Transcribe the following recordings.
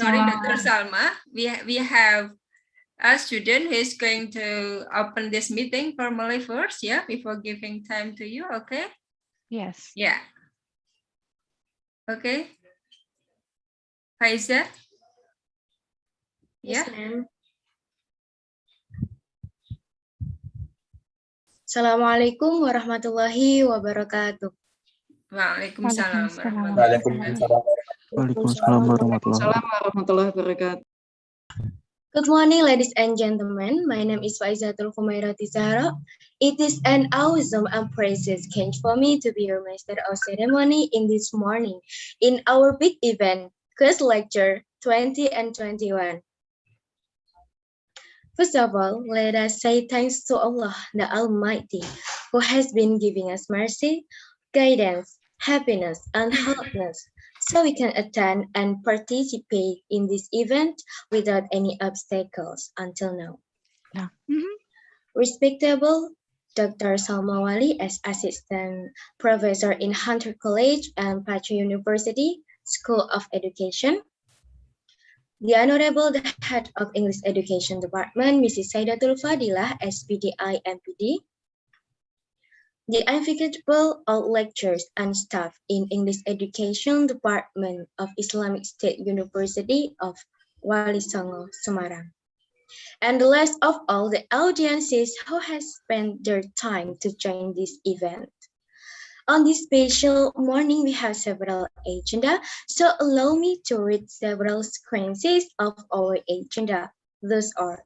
Sorry, Dr. Salma. We have a student who is going to open this meeting formally first, yeah, before giving time to you, okay? Yes. Yeah. Okay. Faiza? Yes, Yeah. ma'am. Assalamualaikum warahmatullahi wabarakatuh. Waalaikumsalam Waalaikumsalam warahmatullahi wabarakatuh. Good morning, ladies and gentlemen. My name is Faizatul Khumairati Zahra. It is an awesome and precious change for me to be your master of ceremony in this morning in our big event, Quiz Lecture 20 and 21. First of all, let us say thanks to Allah, the Almighty, who has been giving us mercy, guidance, happiness, and healthness, so we can attend and participate in this event without any obstacles until now. Yeah. Respectable Dr. Salma Waly as Assistant Professor in Hunter College and Pacha University School of Education. The Honorable the Head of English Education Department, Mrs. Saidatul Fadilah, SPDI MPD. The inevitable all lecturers and staff in English Education Department of Islamic State University of Waly Songo, Semarang. And the last of all, the audiences who has spent their time to join this event. On this special morning, we have several agenda, so allow me to read several sequences of our agenda. Those are,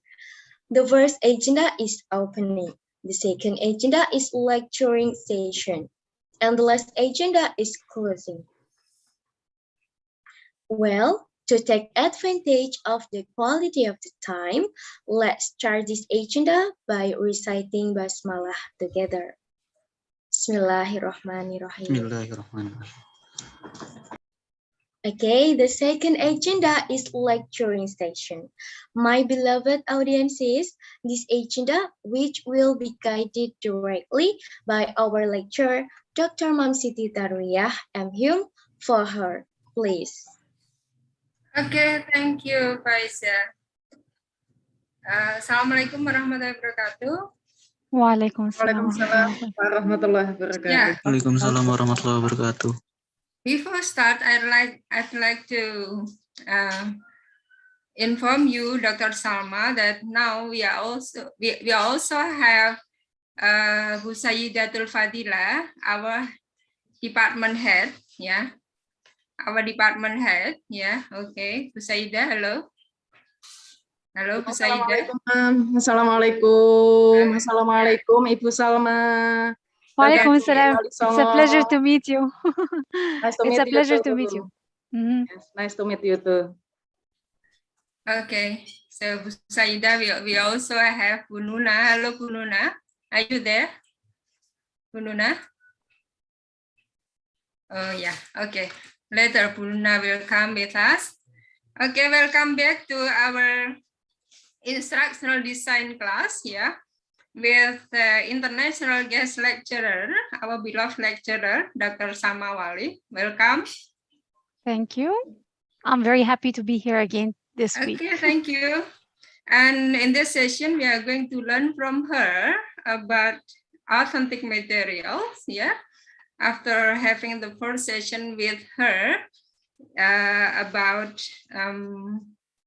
the first agenda is opening, the second agenda is lecturing session, and the last agenda is closing. Well, to take advantage of the quality of the time, let's start this agenda by reciting Basmalah together. Bismillahirrahmanirrahim. Bismillahirrahmanirrahim. Okay, the second agenda is lecturing session. My beloved audiences, this agenda, which will be guided directly by our lecturer, Dr. Mamsiti Tarwiyah M.Hum, for her, please. Okay, thank you, Faiza. Assalamualaikum warahmatullahi wabarakatuh. Waalaikumsalam warahmatullahi wabarakatuh. Yeah. Waalaikumsalam warahmatullahi wabarakatuh. Before start, I'd like to inform you, Dr. Salma, that now we also have Husayyidatul Fadilah, our department head, yeah. Our department head, yeah, okay. Husayyidah, hello. Halo, Husayyidah. Assalamualaikum. Assalamualaikum, Ibu Salma. Waalaikumsalam. It's a pleasure to meet you. Nice to It's meet a pleasure you to meet you. Yes, nice to meet you too. Okay, so Husayyidah, we also have Bununa. Hello, Bununa. Are you there? Bununa? Oh, yeah, okay. Later, Bununa will come with us. Okay, welcome back to our instructional design class, yeah, with the international guest lecturer, our beloved lecturer, Dr. Salma Waly. Welcome. Thank you. I'm very happy to be here again this week. Okay, thank you. And in this session, we are going to learn from her about authentic materials, yeah. After having the first session with her about,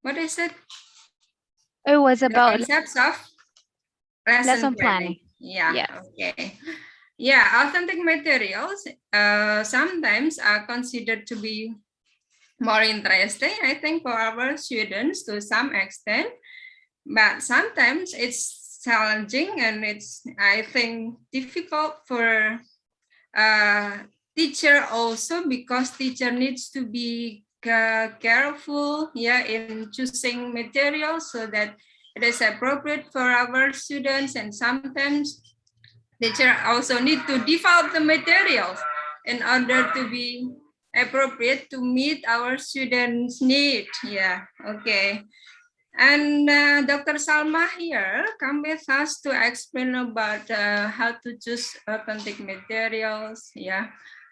what is it? It was about the concepts of lesson planning. Yeah, yes. Okay. Yeah, authentic materials sometimes are considered to be more interesting, I think, for our students to some extent, but sometimes it's challenging and it's, I think, difficult for teacher also, because teacher needs to be careful, yeah, in choosing materials so that it is appropriate for our students, and sometimes teacher also need to develop the materials in order to be appropriate to meet our students' need. Yeah, okay. And Dr. Salma here come with us to explain about how to choose authentic materials, yeah,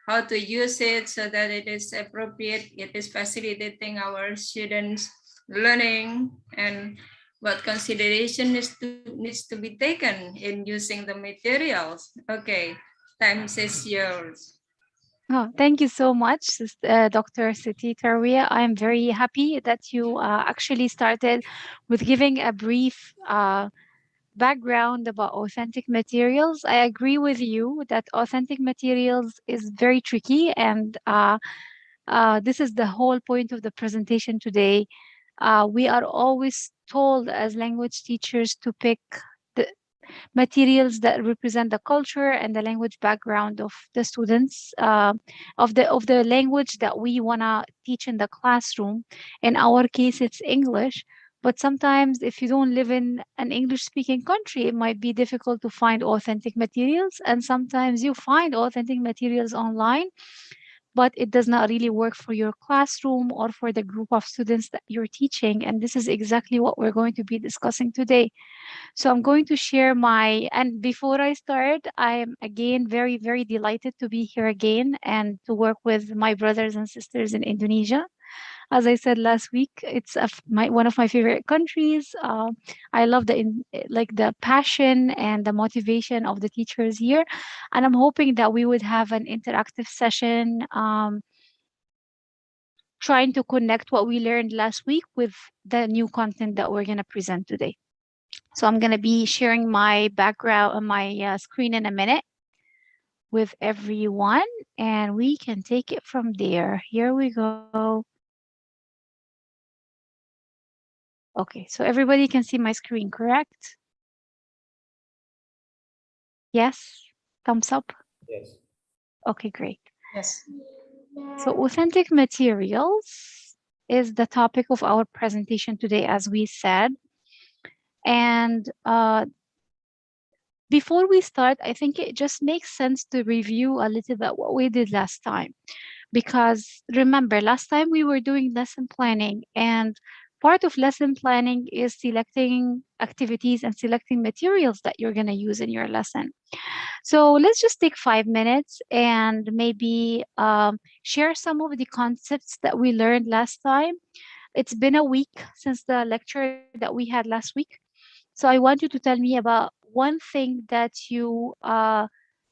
how to use it so that it is appropriate, it is facilitating our students' learning, and what consideration needs to be taken in using the materials. Okay, time is yours. Oh, thank you so much, Dr. Siti Tarwiya. I'm very happy that you actually started with giving a brief background about authentic materials. I agree with you that authentic materials is very tricky, and this is the whole point of the presentation today. We are always told as language teachers to pick the materials that represent the culture and the language background of the students, of the language that we wanna teach in the classroom. In our case, it's English. But sometimes, if you don't live in an English speaking country, it might be difficult to find authentic materials. And sometimes you find authentic materials online, but it does not really work for your classroom or for the group of students that you're teaching. And this is exactly what we're going to be discussing today. So I'm going to share and before I start, I am again very, very delighted to be here again and to work with my brothers and sisters in Indonesia. As I said last week, it's one of my favorite countries. I love like the passion and the motivation of the teachers here, and I'm hoping that we would have an interactive session, trying to connect what we learned last week with the new content that we're going to present today. So I'm going to be sharing my background on my screen in a minute with everyone, and we can take it from there. Here we go. Okay, so everybody can see my screen, correct? Yes? Thumbs up? Yes. Okay, great. Yes. So authentic materials is the topic of our presentation today, as we said. And before we start, I think it just makes sense to review a little bit what we did last time. Because remember, last time we were doing lesson planning, and part of lesson planning is selecting activities and selecting materials that you're going to use in your lesson. So let's just take 5 minutes and maybe share some of the concepts that we learned last time. It's been a week since the lecture that we had last week. So I want you to tell me about one thing that you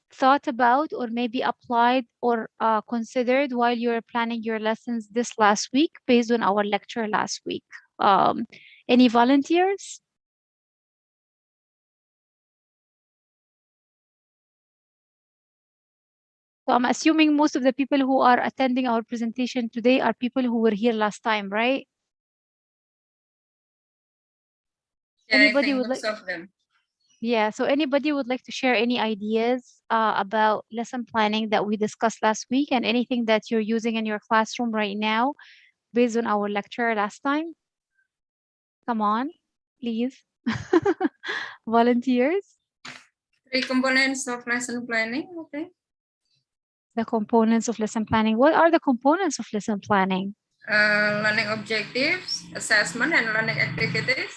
thought about or maybe applied or considered while you were planning your lessons this last week based on our lecture last week. Any volunteers? So I'm assuming most of the people who are attending our presentation today are people who were here last time, right? Yeah, I Anybody think would most like? of them. Yeah, so anybody would like to share any ideas about lesson planning that we discussed last week and anything that you're using in your classroom right now based on our lecture last time? Come on, please. Volunteers, 3 components of lesson planning. Okay. the components of lesson planning. What are the components of lesson planning? Learning objectives, assessment, and learning activities.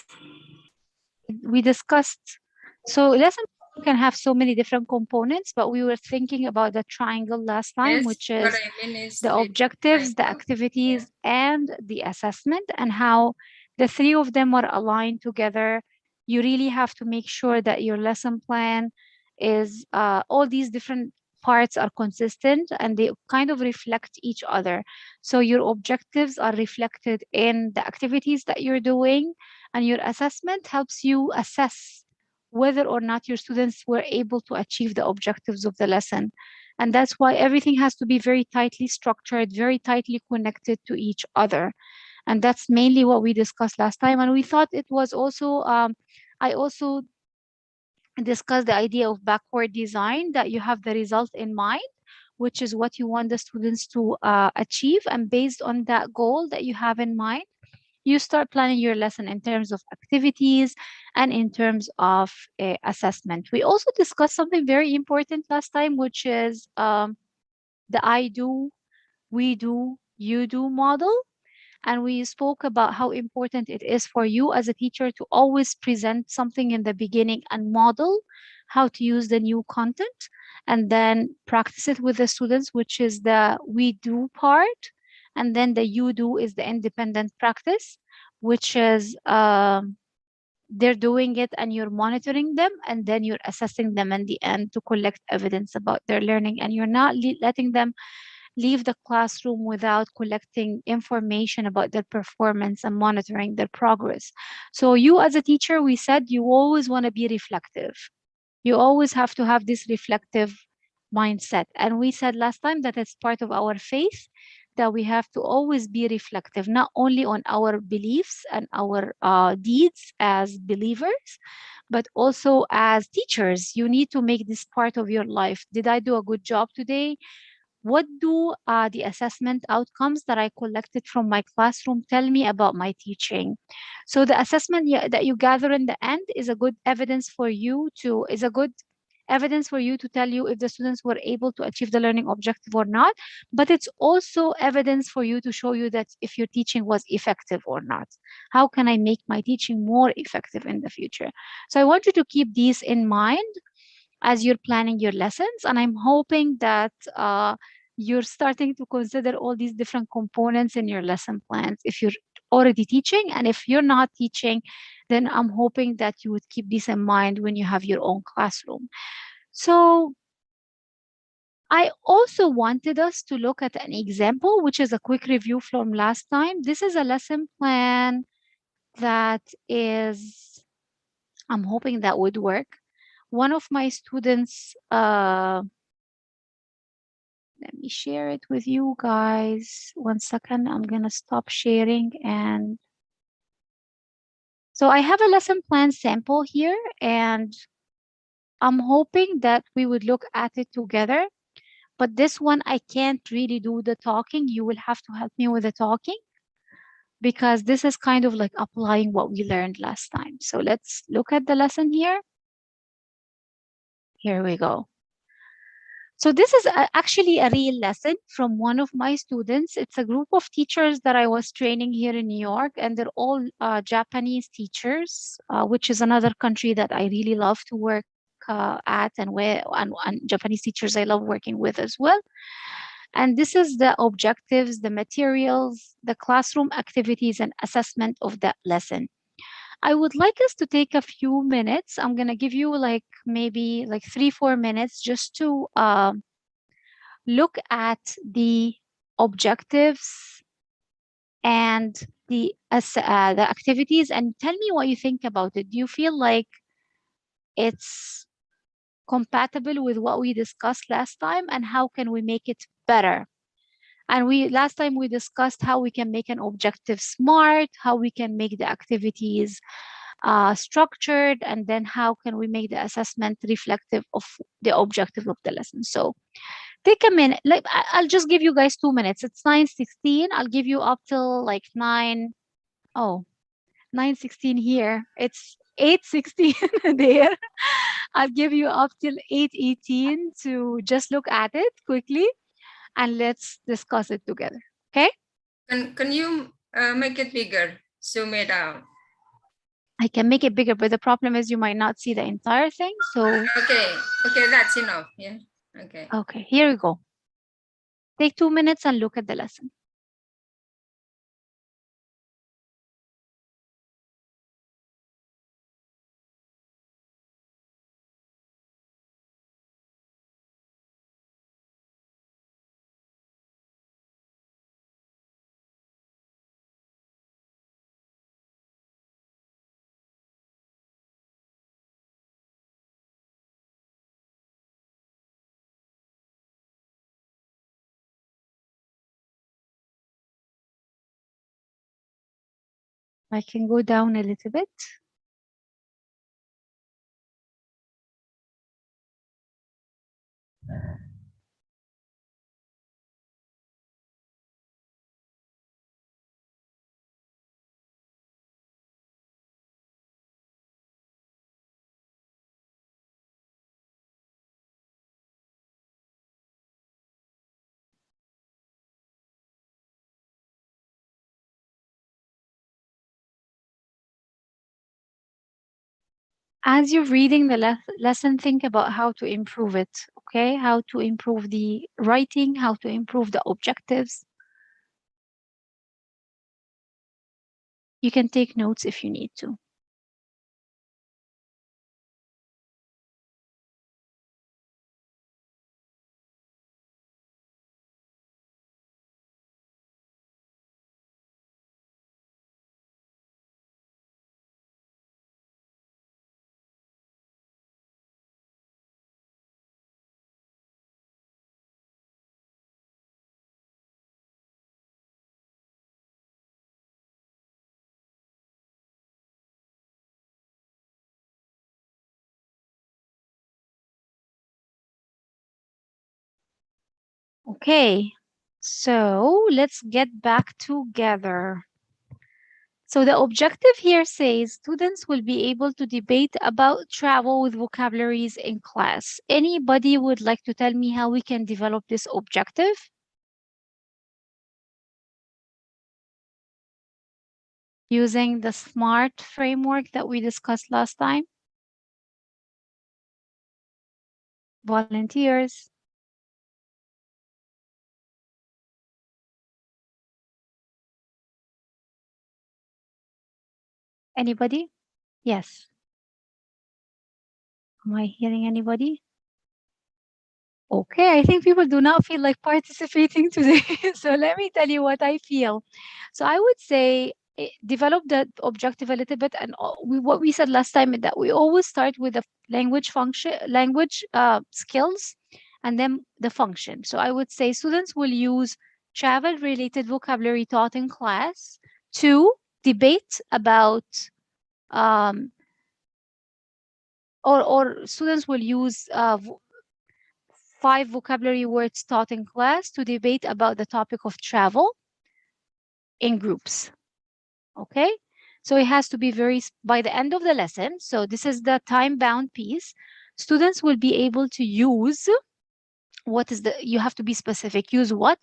We discussed, so lesson can have so many different components, but we were thinking about the triangle last time, Yes, which what is I mean is the objectives, the activities, and the assessment, and how the three of them are aligned together. You really have to make sure that your lesson plan is all these different parts are consistent and they kind of reflect each other. So your objectives are reflected in the activities that you're doing, and your assessment helps you assess whether or not your students were able to achieve the objectives of the lesson. And that's why everything has to be very tightly structured, very tightly connected to each other. And that's mainly what we discussed last time. And we thought it was also, I also discussed the idea of backward design, that you have the result in mind, which is what you want the students to achieve. And based on that goal that you have in mind, you start planning your lesson in terms of activities and in terms of assessment. We also discussed something very important last time, which is the I do, we do, you do model. And we spoke about how important it is for you as a teacher to always present something in the beginning and model how to use the new content, and then practice it with the students, which is the we do part. And then the you do is the independent practice, which is they're doing it and you're monitoring them, and then you're assessing them in the end to collect evidence about their learning, and you're not letting them leave the classroom without collecting information about their performance and monitoring their progress. So you as a teacher, we said you always want to be reflective. You always have to have this reflective mindset. And we said last time that it's part of our faith, that we have to always be reflective, not only on our beliefs and our deeds as believers, but also as teachers. You need to make this part of your life. Did I do a good job today? What do the assessment outcomes that I collected from my classroom tell me about my teaching? So the assessment that you gather in the end is a good evidence for you to tell you if the students were able to achieve the learning objective or not. But it's also evidence for you to show you that if your teaching was effective or not. How can I make my teaching more effective in the future? So I want you to keep these in mind as you're planning your lessons. And I'm hoping that you're starting to consider all these different components in your lesson plans if you're already teaching. And if you're not teaching, then I'm hoping that you would keep this in mind when you have your own classroom. So I also wanted us to look at an example, which is a quick review from last time. This is a lesson plan that is, I'm hoping that would work. One of my students, let me share it with you guys. 1 second, I'm gonna stop sharing. And so I have a lesson plan sample here, and I'm hoping that we would look at it together. But this one, I can't really do the talking. You will have to help me with the talking, because this is kind of like applying what we learned last time. So let's look at the lesson here. Here we go. So this is actually a real lesson from one of my students. It's a group of teachers that I was training here in New York, and they're all Japanese teachers, which is another country that I really love to work at, and Japanese teachers I love working with as well. And this is the objectives, the materials, the classroom activities, and assessment of that lesson. I would like us to take a few minutes. I'm going to give you like maybe like 3-4 minutes just to look at the objectives and the activities, and tell me what you think about it. Do you feel like it's compatible with what we discussed last time, and how can we make it better? And last time we discussed how we can make an objective smart, how we can make the activities structured, and then how can we make the assessment reflective of the objective of the lesson. So take a minute. Like I'll just give you guys 2 minutes. It's 9:16. I'll give you up till like 9:16 here. It's 8:16 there. I'll give you up till 8:18 to just look at it quickly, and let's discuss it together. Okay? Can you make it bigger? Zoom it out. I can make it bigger, but the problem is you might not see the entire thing. So okay, that's enough. Yeah. Okay, here we go. Take 2 minutes and look at the lesson. I can go down a little bit. As you're reading the lesson, think about how to improve it, okay? How to improve the writing, how to improve the objectives. You can take notes if you need to. Okay, so let's get back together. So the objective here says students will be able to debate about travel with vocabularies in class. Anybody would like to tell me how we can develop this objective? Using the SMART framework that we discussed last time? Volunteers? Anybody? Yes. Am I hearing anybody? Okay, I think people do not feel like participating today. So let me tell you what I feel. So I would say develop the objective a little bit, and what we said last time is that we always start with the language skills, and then the function. So I would say students will use travel-related vocabulary taught in class to debate about um, or students will use 5 vocabulary words taught in class to debate about the topic of travel in groups. Okay? So it has to be by the end of the lesson. So this is the time-bound piece. Students will be able to use you have to be specific. Use what?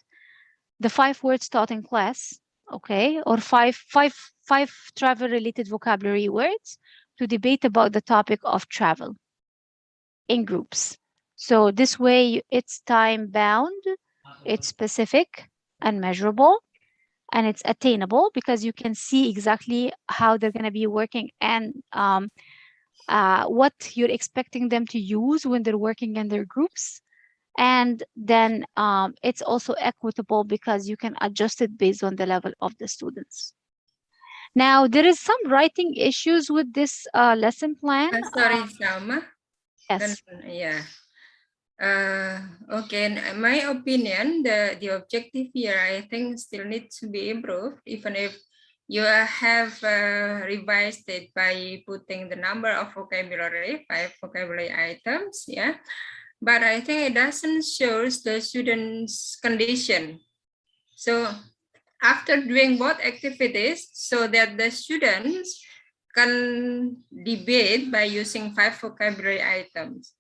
The 5 words taught in class. Okay? Or five travel-related vocabulary words to debate about the topic of travel in groups. So this way it's time bound, it's specific and measurable, and it's attainable because you can see exactly how they're going to be working and what you're expecting them to use when they're working in their groups. And then it's also equitable because you can adjust it based on the level of the students. Now, there is some writing issues with this lesson plan. Sorry, Salma. Yes. Yeah. Okay, in my opinion, the objective here, I think, still needs to be improved, even if you have revised it by putting the number of vocabulary, 5 vocabulary items, yeah. But I think it doesn't show the students' condition. So after doing both activities, so that the students can debate by using 5 vocabulary items.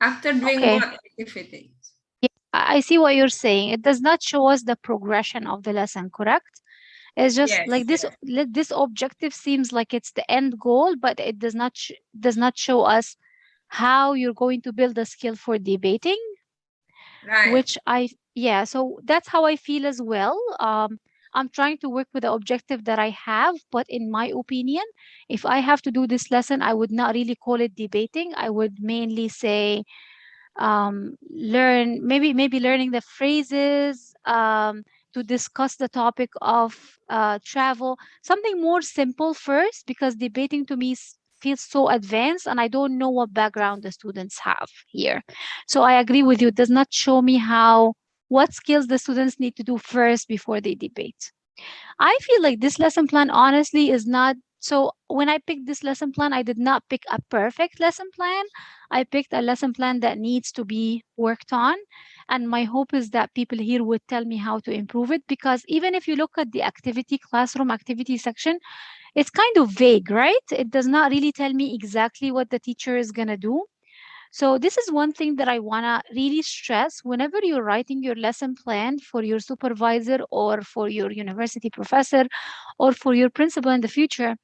After doing both activities. Yeah, I see what you're saying. It does not show us the progression of the lesson, correct? It's just like this. This objective seems like it's the end goal, but it does not show us how you're going to build a skill for debating. Right. So that's how I feel as well. I'm trying to work with the objective that I have, but in my opinion, if I have to do this lesson, I would not really call it debating. I would mainly say maybe learning the phrases to discuss the topic of travel, something more simple first, because debating to me feels so advanced and I don't know what background the students have here. So I agree with you. It does not show me what skills the students need to do first before they debate. I feel like this lesson plan honestly is not. So when I picked this lesson plan, I did not pick a perfect lesson plan. I picked a lesson plan that needs to be worked on. And my hope is that people here would tell me how to improve it, because even if you look at the classroom activity section, it's kind of vague, right? It does not really tell me exactly what the teacher is going to do. So this is one thing that I want to really stress whenever you're writing your lesson plan for your supervisor or for your university professor or for your principal in the future.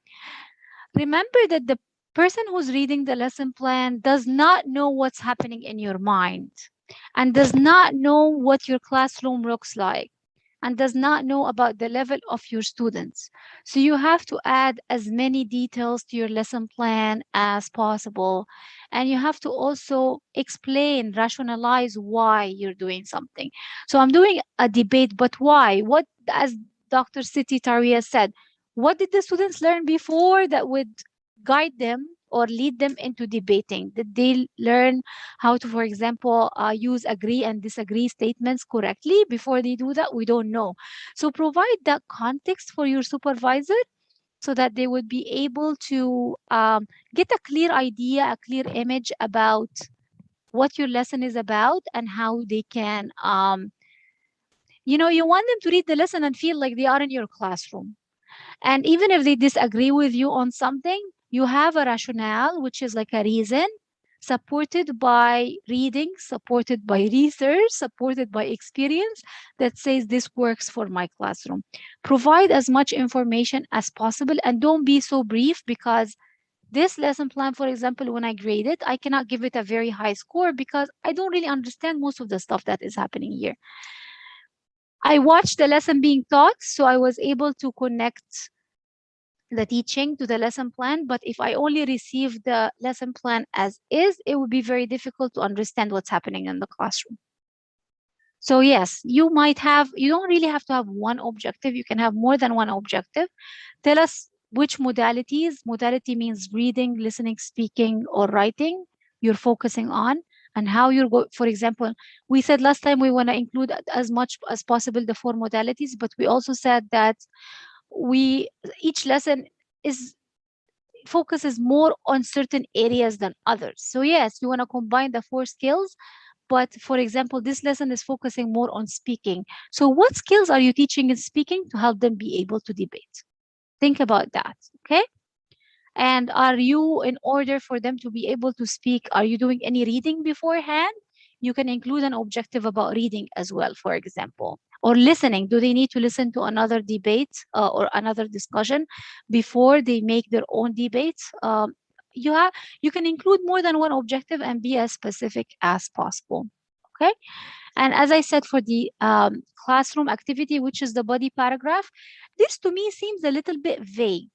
Remember that the person who's reading the lesson plan does not know what's happening in your mind and does not know what your classroom looks like and does not know about the level of your students. So you have to add as many details to your lesson plan as possible. And you have to also explain, rationalize why you're doing something. So I'm doing a debate, but why? What, as Dr. Siti Taria said, what did the students learn before that would guide them or lead them into debating? Did they learn how to, for example, use agree and disagree statements correctly before they do that? We don't know. So provide that context for your supervisor so that they would be able to get a clear idea, a clear image about what your lesson is about and how they can, you want them to read the lesson and feel like they are in your classroom. And even if they disagree with you on something, you have a rationale, which is like a reason, supported by reading, supported by research, supported by experience that says this works for my classroom. Provide as much information as possible and don't be so brief because this lesson plan, for example, when I grade it, I cannot give it a very high score because I don't really understand most of the stuff that is happening here. I watched the lesson being taught, so I was able to connect the teaching to the lesson plan. But if I only receive the lesson plan as is, it would be very difficult to understand what's happening in the classroom. So yes, you don't really have to have one objective. You can have more than one objective. Tell us which modalities. Modality means reading, listening, speaking, or writing you're focusing on, and how for example, we said last time we want to include as much as possible the 4 modalities, but we also said that each lesson focuses more on certain areas than others. So yes, you want to combine the 4 skills, but for example, this lesson is focusing more on speaking. So what skills are you teaching in speaking to help them be able to debate? Think about that, okay? And are you, in order for them to be able to speak, are you doing any reading beforehand? You can include an objective about reading as well, for example. Or listening. Do they need to listen to another debate or another discussion before they make their own debates? You can include more than one objective and be as specific as possible. Okay. And as I said, for the classroom activity, which is the body paragraph, this to me seems a little bit vague,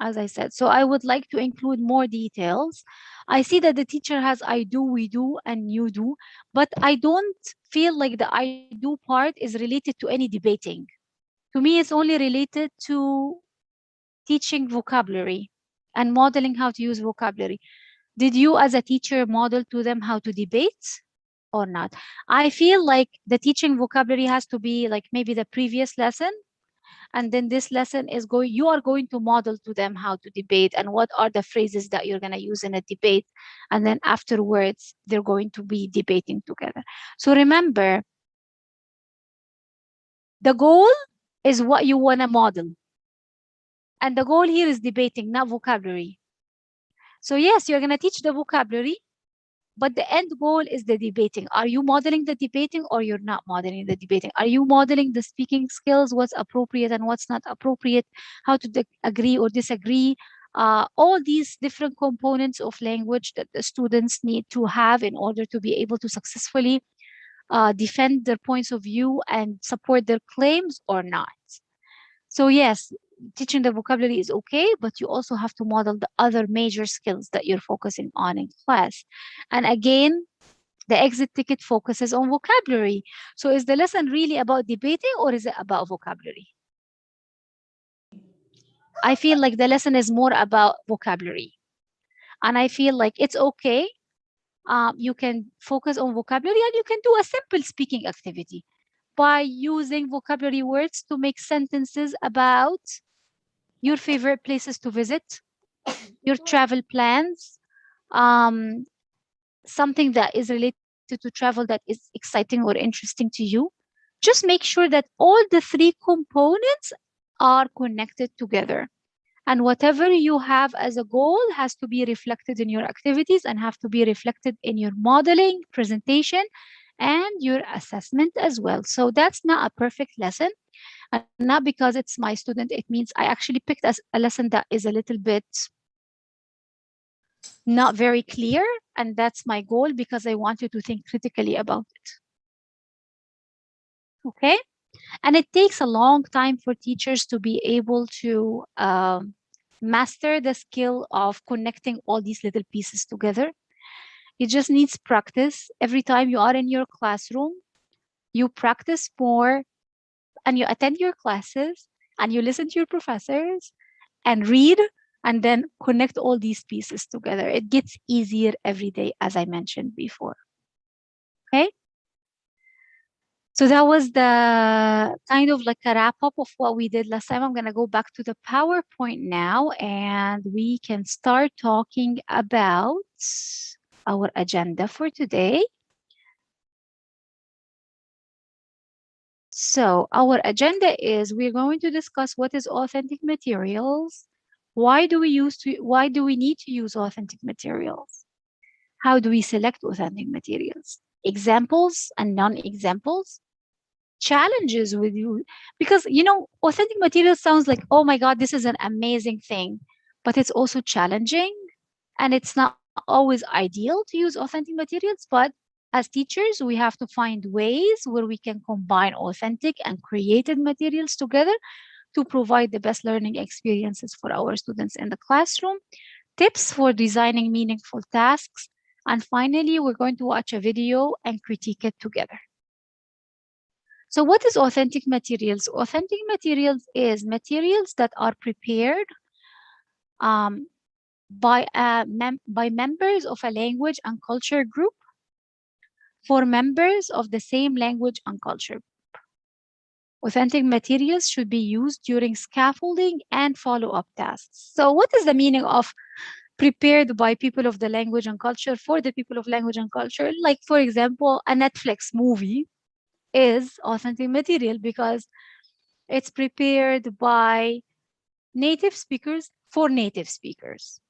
as I said. So I would like to include more details. I see that the teacher has I do, we do, and you do, but I don't feel like the I do part is related to any debating. To me, it's only related to teaching vocabulary and modeling how to use vocabulary. Did you, as a teacher, model to them how to debate or not? I feel like the teaching vocabulary has to be like maybe the previous lesson, and then this lesson is you are going to model to them how to debate and what are the phrases that you're going to use in a debate, and then afterwards they're going to be debating together. So remember, the goal is what you want to model, and the goal here is debating, not vocabulary. So yes, you're going to teach the vocabulary, but the end goal is the debating. Are you modeling the debating or you're not modeling the debating? Are you modeling the speaking skills, what's appropriate and what's not appropriate, how to agree or disagree? All these different components of language that the students need to have in order to be able to successfully defend their points of view and support their claims or not. So yes, teaching the vocabulary is okay, but you also have to model the other major skills that you're focusing on in class. And again, the exit ticket focuses on vocabulary. So is the lesson really about debating or is it about vocabulary? I feel like the lesson is more about vocabulary. And I feel like it's okay. You can focus on vocabulary and you can do a simple speaking activity by using vocabulary words to make sentences about your favorite places to visit, your travel plans, um, something that is related to travel that is exciting or interesting to you. Just make sure that all the 3 components are connected together. And whatever you have as a goal has to be reflected in your activities and have to be reflected in your modeling, presentation, and your assessment as well. So that's not a perfect lesson. And not because it's my student, it means I actually picked a lesson that is a little bit not very clear, and that's my goal because I want you to think critically about it. Okay? And it takes a long time for teachers to be able to master the skill of connecting all these little pieces together. It just needs practice. Every time you are in your classroom, you practice more and you attend your classes and you listen to your professors and read and then connect all these pieces together. It gets easier every day, as I mentioned before. Okay? So that was the kind of like a wrap up of what we did last time. I'm going to go back to the PowerPoint now and we can start talking about our agenda for today. So our agenda is we're going to discuss what is authentic materials. Why do we need to use authentic materials? How do we select authentic materials? Examples and non-examples. Challenges with you, because authentic materials sounds like, oh my god, this is an amazing thing, but it's also challenging and it's not always ideal to use authentic materials. But as teachers, we have to find ways where we can combine authentic and created materials together to provide the best learning experiences for our students in the classroom. Tips for designing meaningful tasks. And finally, we're going to watch a video and critique it together. So what is authentic materials? Authentic materials is materials that are prepared by members of a language and culture group for members of the same language and culture group. Authentic materials should be used during scaffolding and follow-up tasks. So what is the meaning of prepared by people of the language and culture for the people of language and culture? Like, for example, a Netflix movie is authentic material because it's prepared by native speakers for native speakers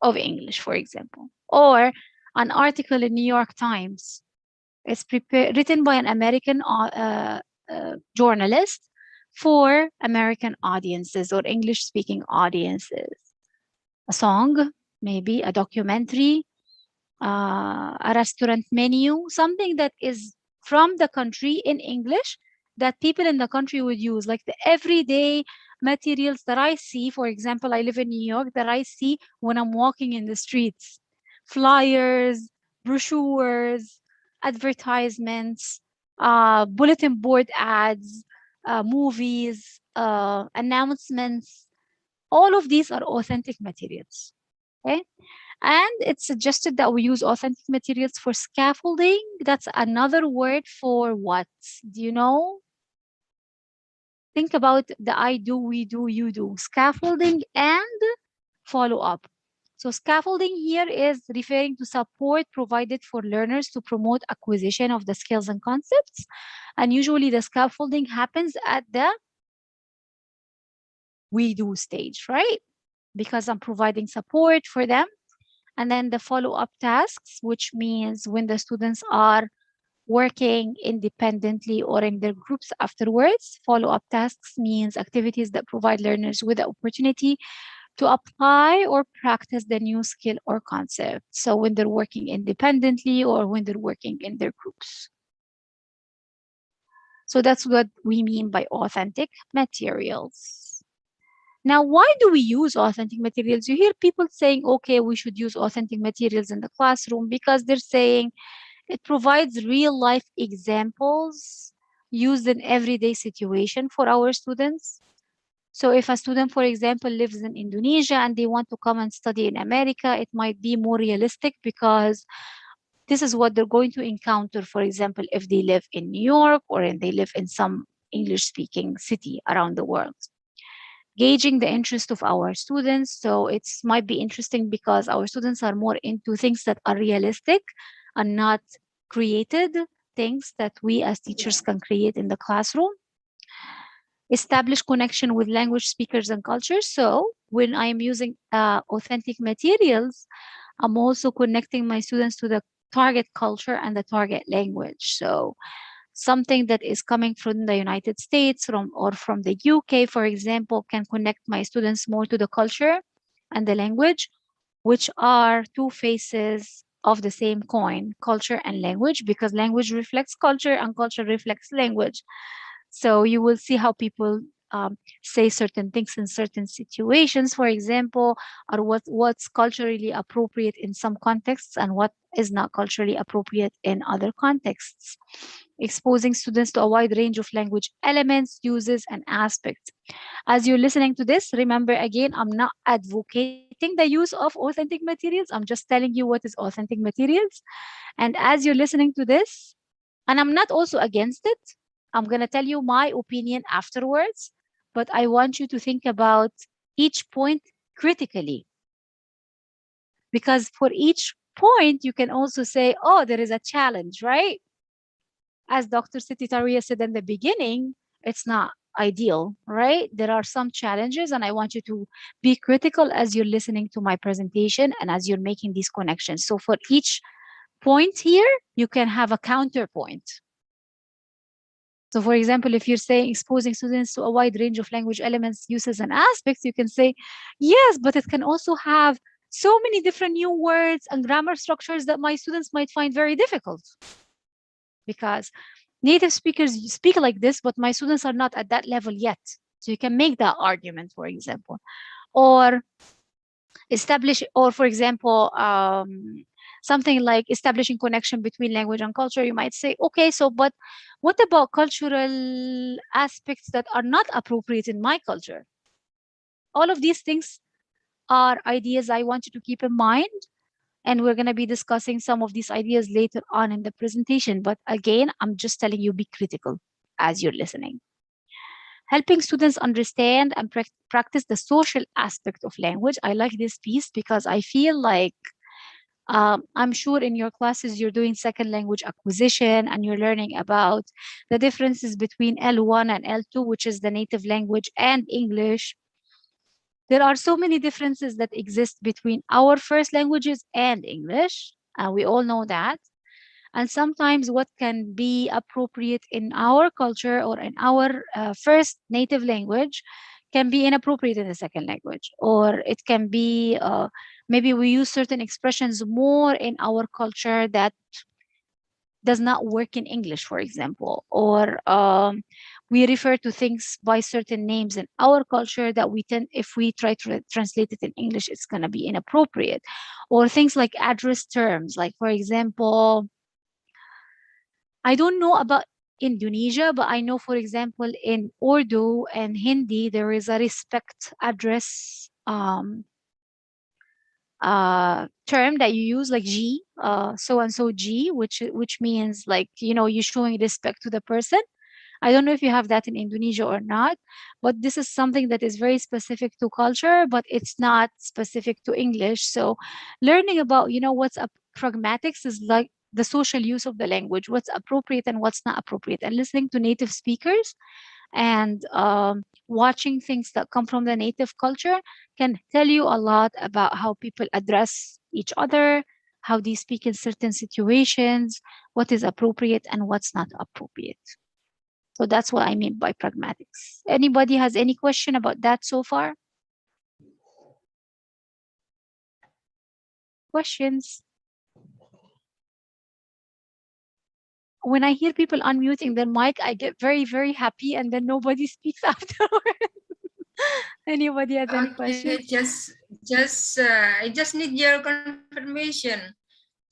of English, for example. Or an article in New York Times is written by an American journalist for American audiences or English-speaking audiences. A song, maybe a documentary, a restaurant menu, something that is from the country in English that people in the country would use, like the everyday materials that I see. For example, I live in New York, that I see when I'm walking in the streets. Flyers, brochures, advertisements, bulletin board ads, movies, announcements. All of these are authentic materials. Okay? And it's suggested that we use authentic materials for scaffolding. That's another word for what? Do you know? Think about the I do, we do, you do. Scaffolding and follow up. So scaffolding here is referring to support provided for learners to promote acquisition of the skills and concepts. And usually the scaffolding happens at the we do stage, right? Because I'm providing support for them. And then the follow-up tasks, which means when the students are working independently or in their groups afterwards. Follow-up tasks means activities that provide learners with the opportunity to apply or practice the new skill or concept. So when they're working independently or when they're working in their groups. So that's what we mean by authentic materials. Now, why do we use authentic materials? You hear people saying, okay, we should use authentic materials in the classroom because they're saying it provides real life examples used in everyday situation for our students. So if a student, for example, lives in Indonesia and they want to come and study in America, it might be more realistic because this is what they're going to encounter, for example, if they live in New York or if they live in some English-speaking city around the world. Gauging the interest of our students. So it might be interesting because our students are more into things that are realistic and not created things that we as teachers can create in the classroom. Establish connection with language speakers and cultures. So when I'm using authentic materials, I'm also connecting my students to the target culture and the target language. So something that is coming from the United States or from the UK, for example, can connect my students more to the culture and the language which are two faces of the same coin, culture and language, because language reflects culture and culture reflects language. So you will see how people say certain things in certain situations, for example, or what's culturally appropriate in some contexts and what is not culturally appropriate in other contexts. Exposing students to a wide range of language elements, uses, and aspects. As you're listening to this, remember again, I'm not advocating the use of authentic materials. I'm just telling you what is authentic materials. And as you're listening to this, and I'm not also against it, I'm going to tell you my opinion afterwards, but I want you to think about each point critically. Because for each point, you can also say, oh, there is a challenge, right? As Dr. Siti Taria said in the beginning, it's not ideal, right? There are some challenges, and I want you to be critical as you're listening to my presentation and as you're making these connections. So for each point here, you can have a counterpoint. So for example, if you're saying exposing students to a wide range of language elements, uses, and aspects, you can say, yes, but it can also have so many different new words and grammar structures that my students might find very difficult. Because native speakers speak like this, but my students are not at that level yet. So you can make that argument, for example. Or for example, something like establishing connection between language and culture. You might say, okay, so but what about cultural aspects that are not appropriate in my culture? All of these things are ideas I want you to keep in mind. And we're going to be discussing some of these ideas later on in the presentation. But again, I'm just telling you, be critical as you're listening. Helping students understand and practice the social aspect of language. I like this piece because I feel like I'm sure in your classes you're doing second language acquisition and you're learning about the differences between L1 and L2, which is the native language, and English. There are so many differences that exist between our first languages and English, and we all know that. And sometimes what can be appropriate in our culture or in our first native language can be inappropriate in the second language, or it can be maybe we use certain expressions more in our culture that does not work in English, for example, or we refer to things by certain names in our culture that we tend, if we try to translate it in English, it's going to be inappropriate. Or things like address terms, like, for example, I don't know about Indonesia, but I know, for example, in Urdu and Hindi, there is a respect address term that you use, like G, so and so G, which means, like, you're showing respect to the person. I don't know if you have that in Indonesia or not, but this is something that is very specific to culture, but it's not specific to English. So learning about, what's pragmatics is like the social use of the language, what's appropriate and what's not appropriate, and listening to native speakers and watching things that come from the native culture can tell you a lot about how people address each other, how they speak in certain situations, what is appropriate and what's not appropriate. So that's what I mean by pragmatics. Anybody has any question about that so far? Questions? When I hear people unmuting their mic, I get very, very happy, and then nobody speaks afterwards. Anybody has any questions? I just need your confirmation.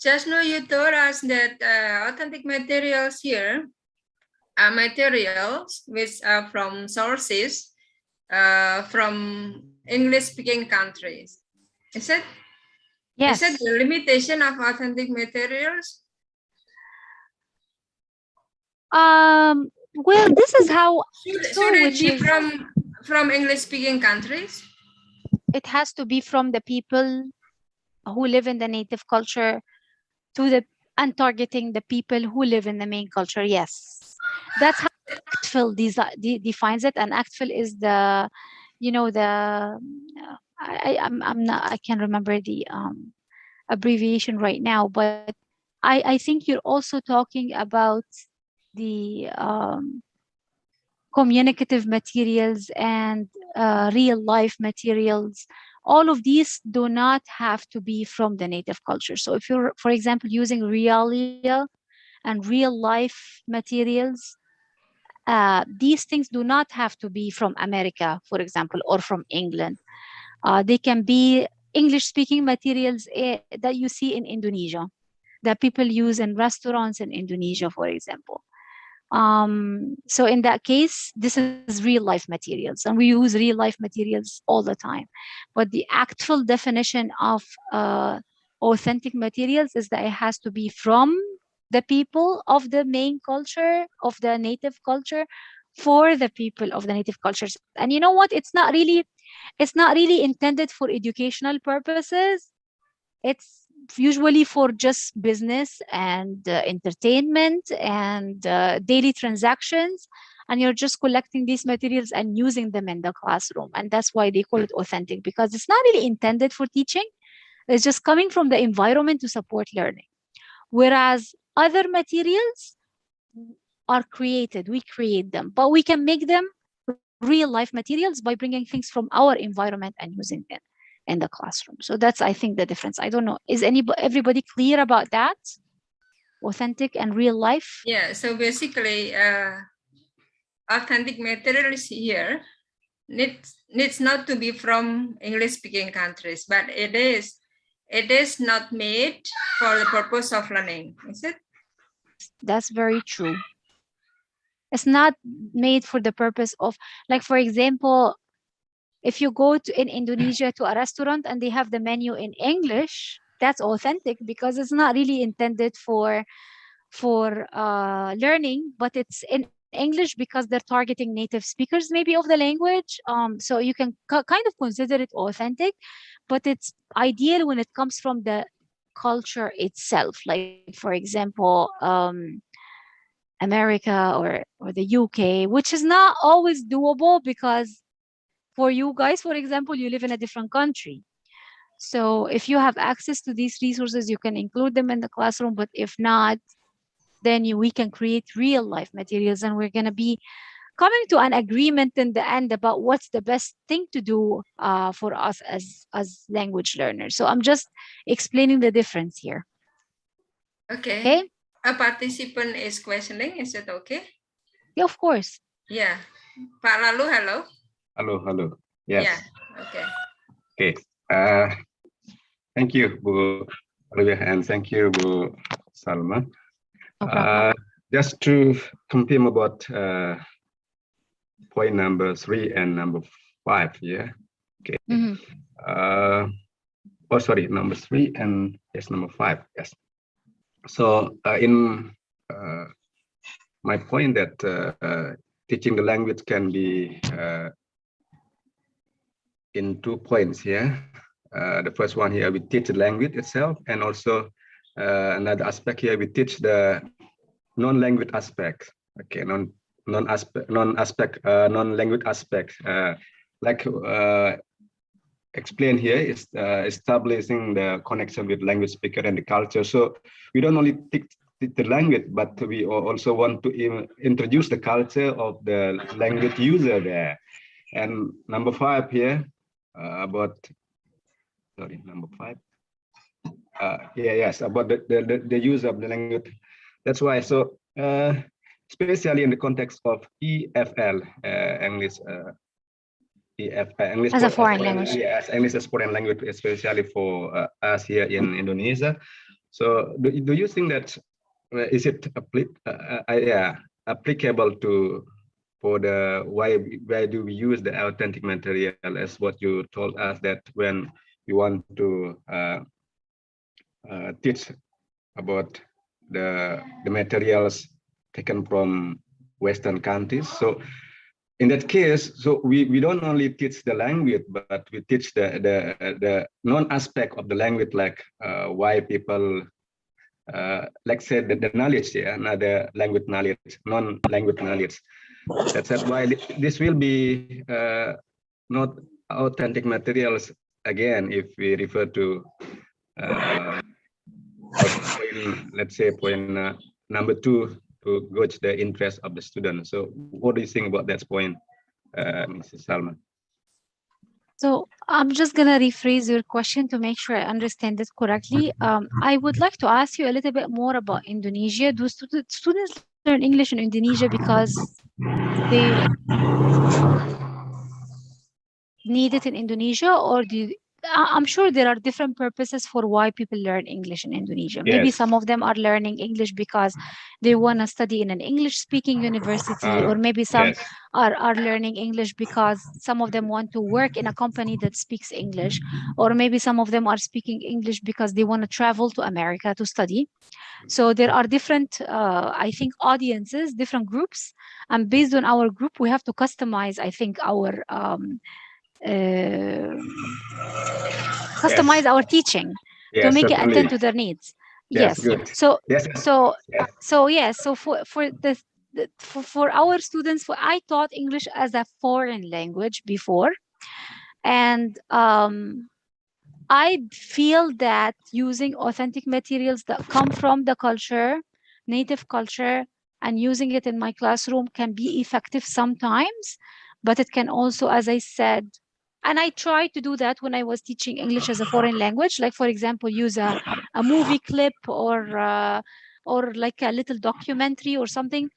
Just now you told us that authentic materials here are materials which are from sources from English-speaking countries. Is it? Yes. Is it the limitation of authentic materials? Well, this is how should it be from English-speaking countries? It has to be from the people who live in the native culture and targeting the people who live in the main culture. Yes, that's how ACTFL defines it. And ACTFL is the, I can't remember the abbreviation right now, but I think you're also talking about the communicative materials and real life materials all of these do not have to be from the native culture. So if you're, for example, using real and real life materials, these things do not have to be from America, for example, or from England. They can be English speaking materials that you see in Indonesia, that people use in restaurants in Indonesia, for example. So in that case, this is real life materials, and we use real life materials all the time. But the actual definition of authentic materials is that it has to be from the people of the main culture, of the native culture, for the people of the native cultures. And you know what? It's not really intended for educational purposes. It's usually for just business and entertainment and daily transactions. And you're just collecting these materials and using them in the classroom. And that's why they call it authentic, because it's not really intended for teaching. It's just coming from the environment to support learning. Whereas other materials are created, we create them, but we can make them real life materials by bringing things from our environment and using them in the classroom. So that's, I think, the difference. I don't know. Is everybody clear about that? Authentic and real life? Yeah, so basically, authentic materials here needs not to be from English-speaking countries, but it is not made for the purpose of learning, is it? That's very true. It's not made for the purpose of, like, for example, if you go to in Indonesia to a restaurant and they have the menu in English, that's authentic because it's not really intended for learning, but it's in English because they're targeting native speakers maybe of the language. So you can kind of consider it authentic, but it's ideal when it comes from the culture itself. Like, for example, America or the UK, which is not always doable because for you guys, for example, you live in a different country. So if you have access to these resources, you can include them in the classroom. But if not, then we can create real life materials, and we're going to be coming to an agreement in the end about what's the best thing to do for us as language learners. So I'm just explaining the difference here. Okay. A participant is questioning. Is it okay? Yeah, of course. Yeah. Pak Lalu, hello. Hello. Yes. Yeah. Okay. Okay. Thank you, Bu Olivia, and thank you, Bu Salma. No problem. Just to confirm about point number 3 and number 5. Yeah. Okay. Oh, sorry, number 3 and yes, number 5. Yes. So in my point that teaching the language can be in 2 points here. The first one here, we teach the language itself, and also another aspect here, we teach the non-language aspect. Okay, non-language aspect. Like explain here is establishing the connection with language speaker and the culture. So we don't only teach the language, but we also want to introduce the culture of the language user there. And number 5 here about number 5. Yes, about the use of the language. That's why. So especially in the context of EFL, English. English as a foreign language. Yes, English as foreign language, especially for us here in Indonesia. So do you think that is it applicable to for the why do we use the authentic material, as what you told us, that when you want to teach about the materials taken from Western countries? So in that case, so we don't only teach the language, but we teach the non-aspect of the language, like why people, like say the knowledge, yeah, not the language knowledge, non-language knowledge. That's why this will be not authentic materials again if we refer to let's say point number 2, to gauge the interest of the student. So what do you think about that point, Mrs. Salma? So I'm just gonna rephrase your question to make sure I understand it correctly. I would like to ask you a little bit more about Indonesia. Do students learn English in Indonesia because they need it in Indonesia, or I'm sure there are different purposes for why people learn English in Indonesia. Maybe Yes. some of them are learning English because they want to study in an English speaking university, or maybe some Yes. are learning English because some of them want to work in a company that speaks English, or maybe some of them are speaking English because they want to travel to America to study. So there are different, I think, audiences, different groups, and based on our group, we have to customize, I think, our uh, Yes. customize our teaching to Yes, make it certainly. attend to their needs. Yes, Yes. good. So Yes. so Yes. so yes. So for our students, I taught English as a foreign language before, and I feel that using authentic materials that come from the culture, native culture, and using it in my classroom can be effective sometimes, but it can also, as I said, and I tried to do that when I was teaching English as a foreign language, like for example, use a movie clip or like a little documentary or something.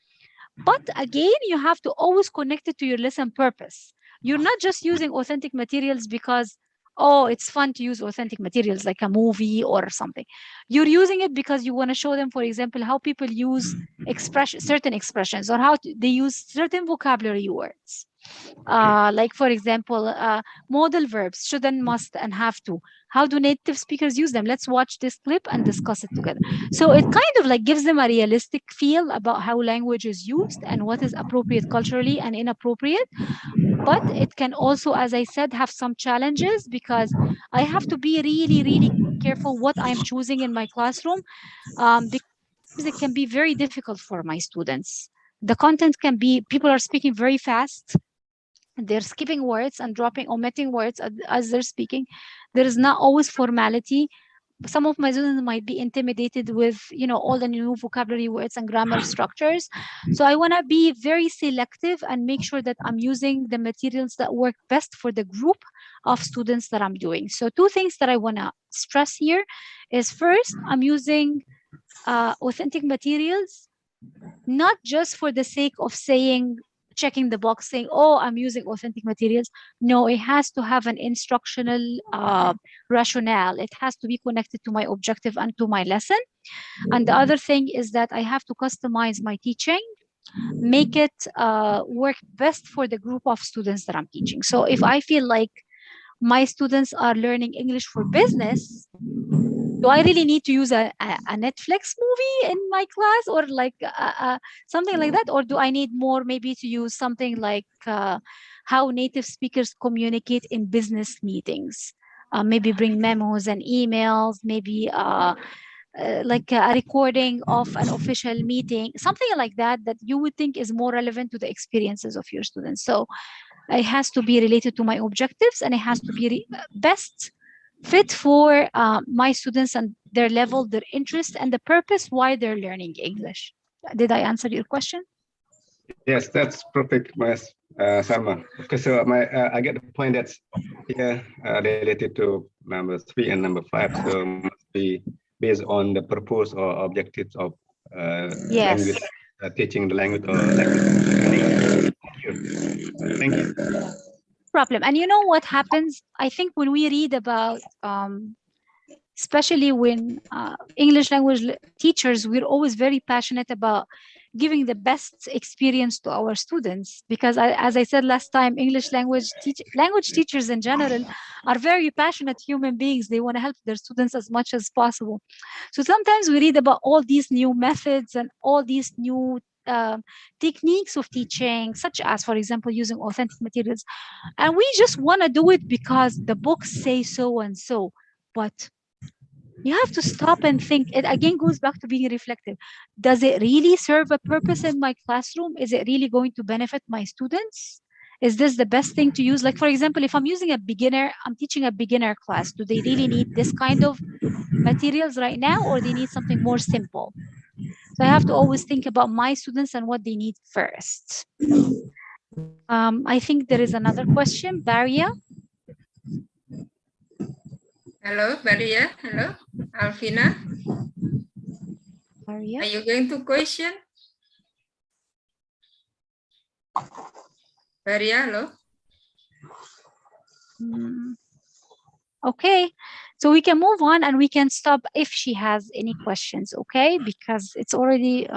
But again, you have to always connect it to your lesson purpose. You're not just using authentic materials because, oh, it's fun to use authentic materials like a movie or something. You're using it because you want to show them, for example, how people use certain expressions, or how they use certain vocabulary words. Like for example, modal verbs: should and must and have to. How do native speakers use them? Let's watch this clip and discuss it together. So it kind of like gives them a realistic feel about how language is used and what is appropriate culturally and inappropriate. But it can also, as I said, have some challenges because I have to be really, really careful what I'm choosing in my classroom, because sometimes it can be very difficult for my students. The content can be, people are speaking very fast, they're skipping words and omitting words as they're speaking. There is not always formality. Some of my students might be intimidated with, all the new vocabulary words and grammar structures. So I want to be very selective and make sure that I'm using the materials that work best for the group of students that I'm doing. So two things that I want to stress here is, first, I'm using authentic materials not just for the sake of saying, checking the box, saying, oh, I'm using authentic materials. No, it has to have an instructional rationale. It has to be connected to my objective and to my lesson. And the other thing is that I have to customize my teaching, make it work best for the group of students that I'm teaching. So if I feel like my students are learning English for business, do I really need to use a Netflix movie in my class, or like something like that? Or do I need more maybe to use something like how native speakers communicate in business meetings? Maybe bring memos and emails, maybe like a recording of an official meeting, something like that, that you would think is more relevant to the experiences of your students. So it has to be related to my objectives, and it has to be best fit for my students and their level, their interest, and the purpose why they're learning English. Did I answer your question? Yes, that's perfect, Mas Salma. Okay, so I get the point that's here related to number 3 and number 5. So must be based on the purpose or objectives of Yes. language teaching, the language or language. Thank you. Problem. And you know what happens? I think when we read about especially when English language teachers, we're always very passionate about giving the best experience to our students, because as I said last time, English language teachers in general are very passionate human beings. They want to help their students as much as possible. So sometimes we read about all these new methods and all these new techniques of teaching, such as, for example, using authentic materials, and we just want to do it because the books say so and so. But you have to stop and think. It again goes back to being reflective. Does it really serve a purpose in my classroom? Is it really going to benefit my students? Is this the best thing to use? Like, for example, if I'm teaching a beginner class, do they really need this kind of materials right now, or they need something more simple? So I have to always think about my students and what they need first. I think there is another question, Baria. Hello, Baria. Hello, Alvina. Maria? Are you going to question? Baria, hello. Okay, so we can move on and we can stop if she has any questions, okay? Because it's already,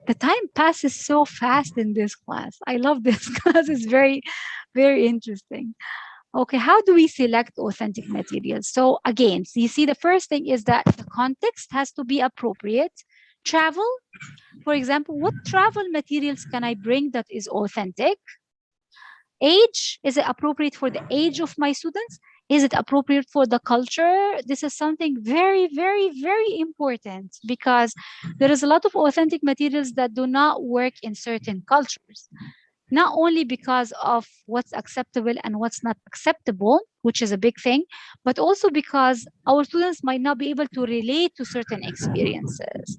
the time passes so fast in this class. I love this class, it's very, very interesting. Okay, how do we select authentic materials? So again, so you see the first thing is that the context has to be appropriate. Travel, for example, what travel materials can I bring that is authentic? Age, is it appropriate for the age of my students? Is it appropriate for the culture? This is something very, very, very important because there is a lot of authentic materials that do not work in certain cultures. Not only because of what's acceptable and what's not acceptable, which is a big thing, but also because our students might not be able to relate to certain experiences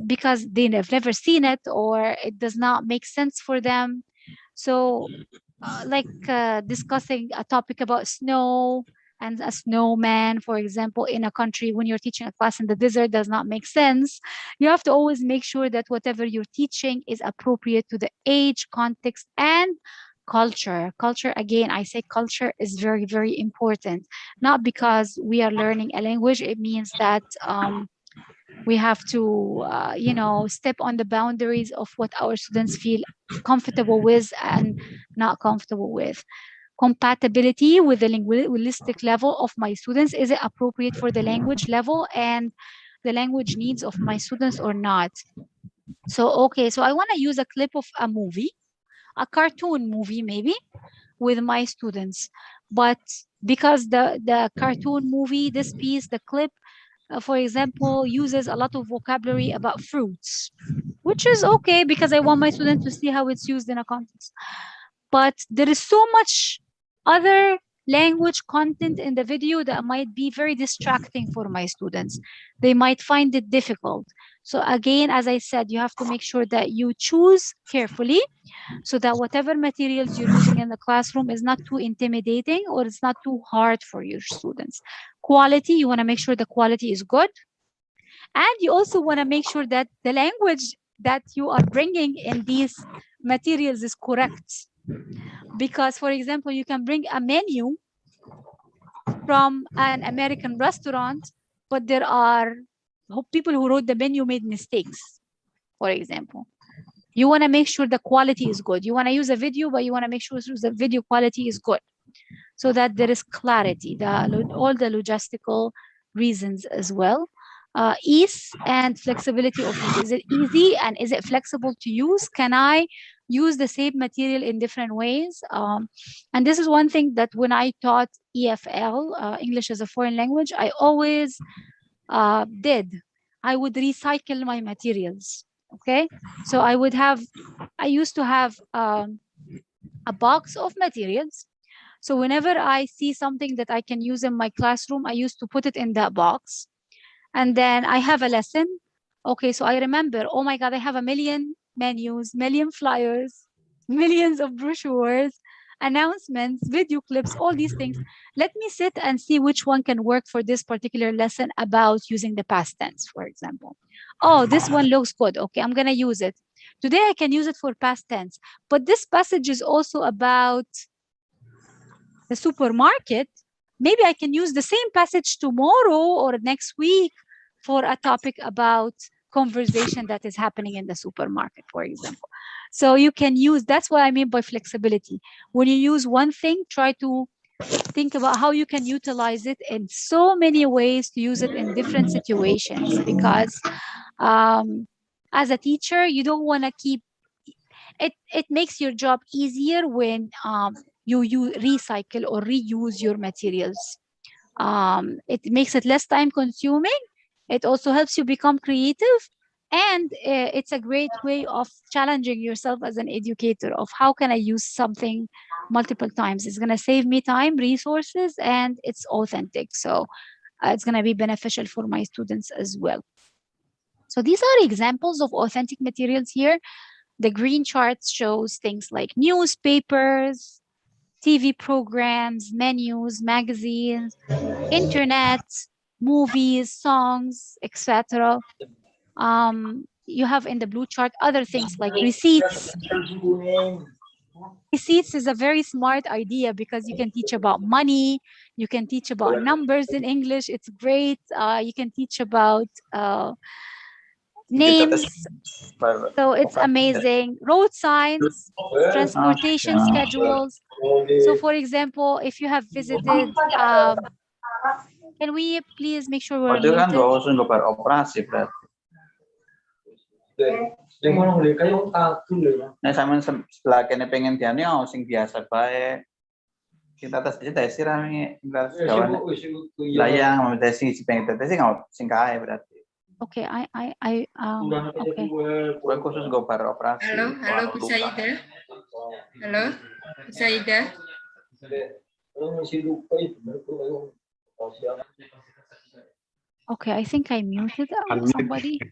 because they have never seen it or it does not make sense for them. So discussing a topic about snow and a snowman, for example, in a country when you're teaching a class in the desert does not make sense. You have to always make sure that whatever you're teaching is appropriate to the age, context, and culture. Culture, again, I say culture is very, very important. Not because we are learning a language, it means that we have to, step on the boundaries of what our students feel comfortable with and not comfortable with. Compatibility with the linguistic level of my students. Is it appropriate for the language level and the language needs of my students or not? So, okay, so I want to use a clip of a movie, a cartoon movie maybe, with my students. But because the cartoon movie, this piece, the clip, for example, uses a lot of vocabulary about fruits, which is okay because I want my students to see how it's used in a context. But there is so much other language content in the video that might be very distracting for my students. They might find it difficult. So again, as I said, you have to make sure that you choose carefully so that whatever materials you're using in the classroom is not too intimidating or it's not too hard for your students. Quality, you want to make sure the quality is good. And you also want to make sure that the language that you are bringing in these materials is correct. Because, for example, you can bring a menu from an American restaurant, but there are people who wrote the menu made mistakes, for example. You want to make sure the quality is good. You want to use a video, but you want to make sure the video quality is good so that there is clarity, all the logistical reasons as well. Ease and flexibility of use. Is it easy and is it flexible to use? Can I use the same material in different ways? And this is one thing that when I taught EFL, English as a foreign language, I always did. I would recycle my materials. Okay, so I used to have a box of materials. So whenever I see something that I can use in my classroom, I used to put it in that box. And then I have a lesson. Okay, so I remember, oh my God, I have a million menus, million flyers, millions of brochures, announcements, video clips, all these things. Let me sit and see which one can work for this particular lesson about using the past tense, for example. Oh, this one looks good. Okay, I'm going to use it. Today I can use it for past tense. But this passage is also about the supermarket. Maybe I can use the same passage tomorrow or next week for a topic about conversation that is happening in the supermarket, for example. So you can use, that's what I mean by flexibility. When you use one thing, try to think about how you can utilize it in so many ways to use it in different situations, because as a teacher, you don't want to keep it makes your job easier when you recycle or reuse your materials. It makes it less time consuming. It also helps you become creative. And it's a great way of challenging yourself as an educator of how can I use something multiple times. It's going to save me time, resources, and it's authentic. So it's going to be beneficial for my students as well. So these are examples of authentic materials here. The green chart shows things like newspapers, TV programs, menus, magazines, internet, movies, songs, etc. You have in the blue chart other things like receipts. Receipts is a very smart idea because you can teach about money, you can teach about numbers in English. It's great. You can teach about names. So it's amazing. Road signs, transportation schedules. So for example, if you have visited, can we please make sure we're Kan muted? gak usah nggak operasi berarti. Nah, sama setelah kene pengen diane sing biasa bae. Kita tes tes rame kawan. Layang mau tes sing pengen tes sing kae berarti. Okay, okay. Gue khusus gue operasi. Halo, Bu Saida. Halo, Bu Saida. Okay, I think I muted somebody.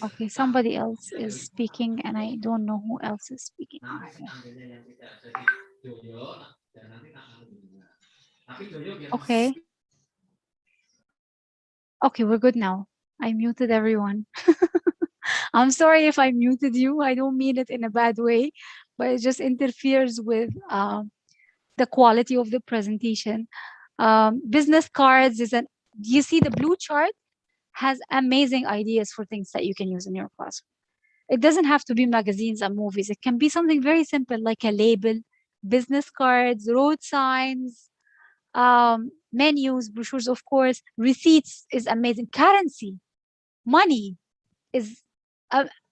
Okay, somebody else is speaking and I don't know who else is speaking. Okay. Okay, we're good now. I muted everyone. I'm sorry if I muted you. I don't mean it in a bad way, but it just interferes with the quality of the presentation. Business cards is an, you see the blue chart has amazing ideas for things that you can use in your classroom. It doesn't have to be magazines and movies. It can be something very simple like a label, business cards, road signs, menus, brochures, of course. Receipts is amazing. Currency, money is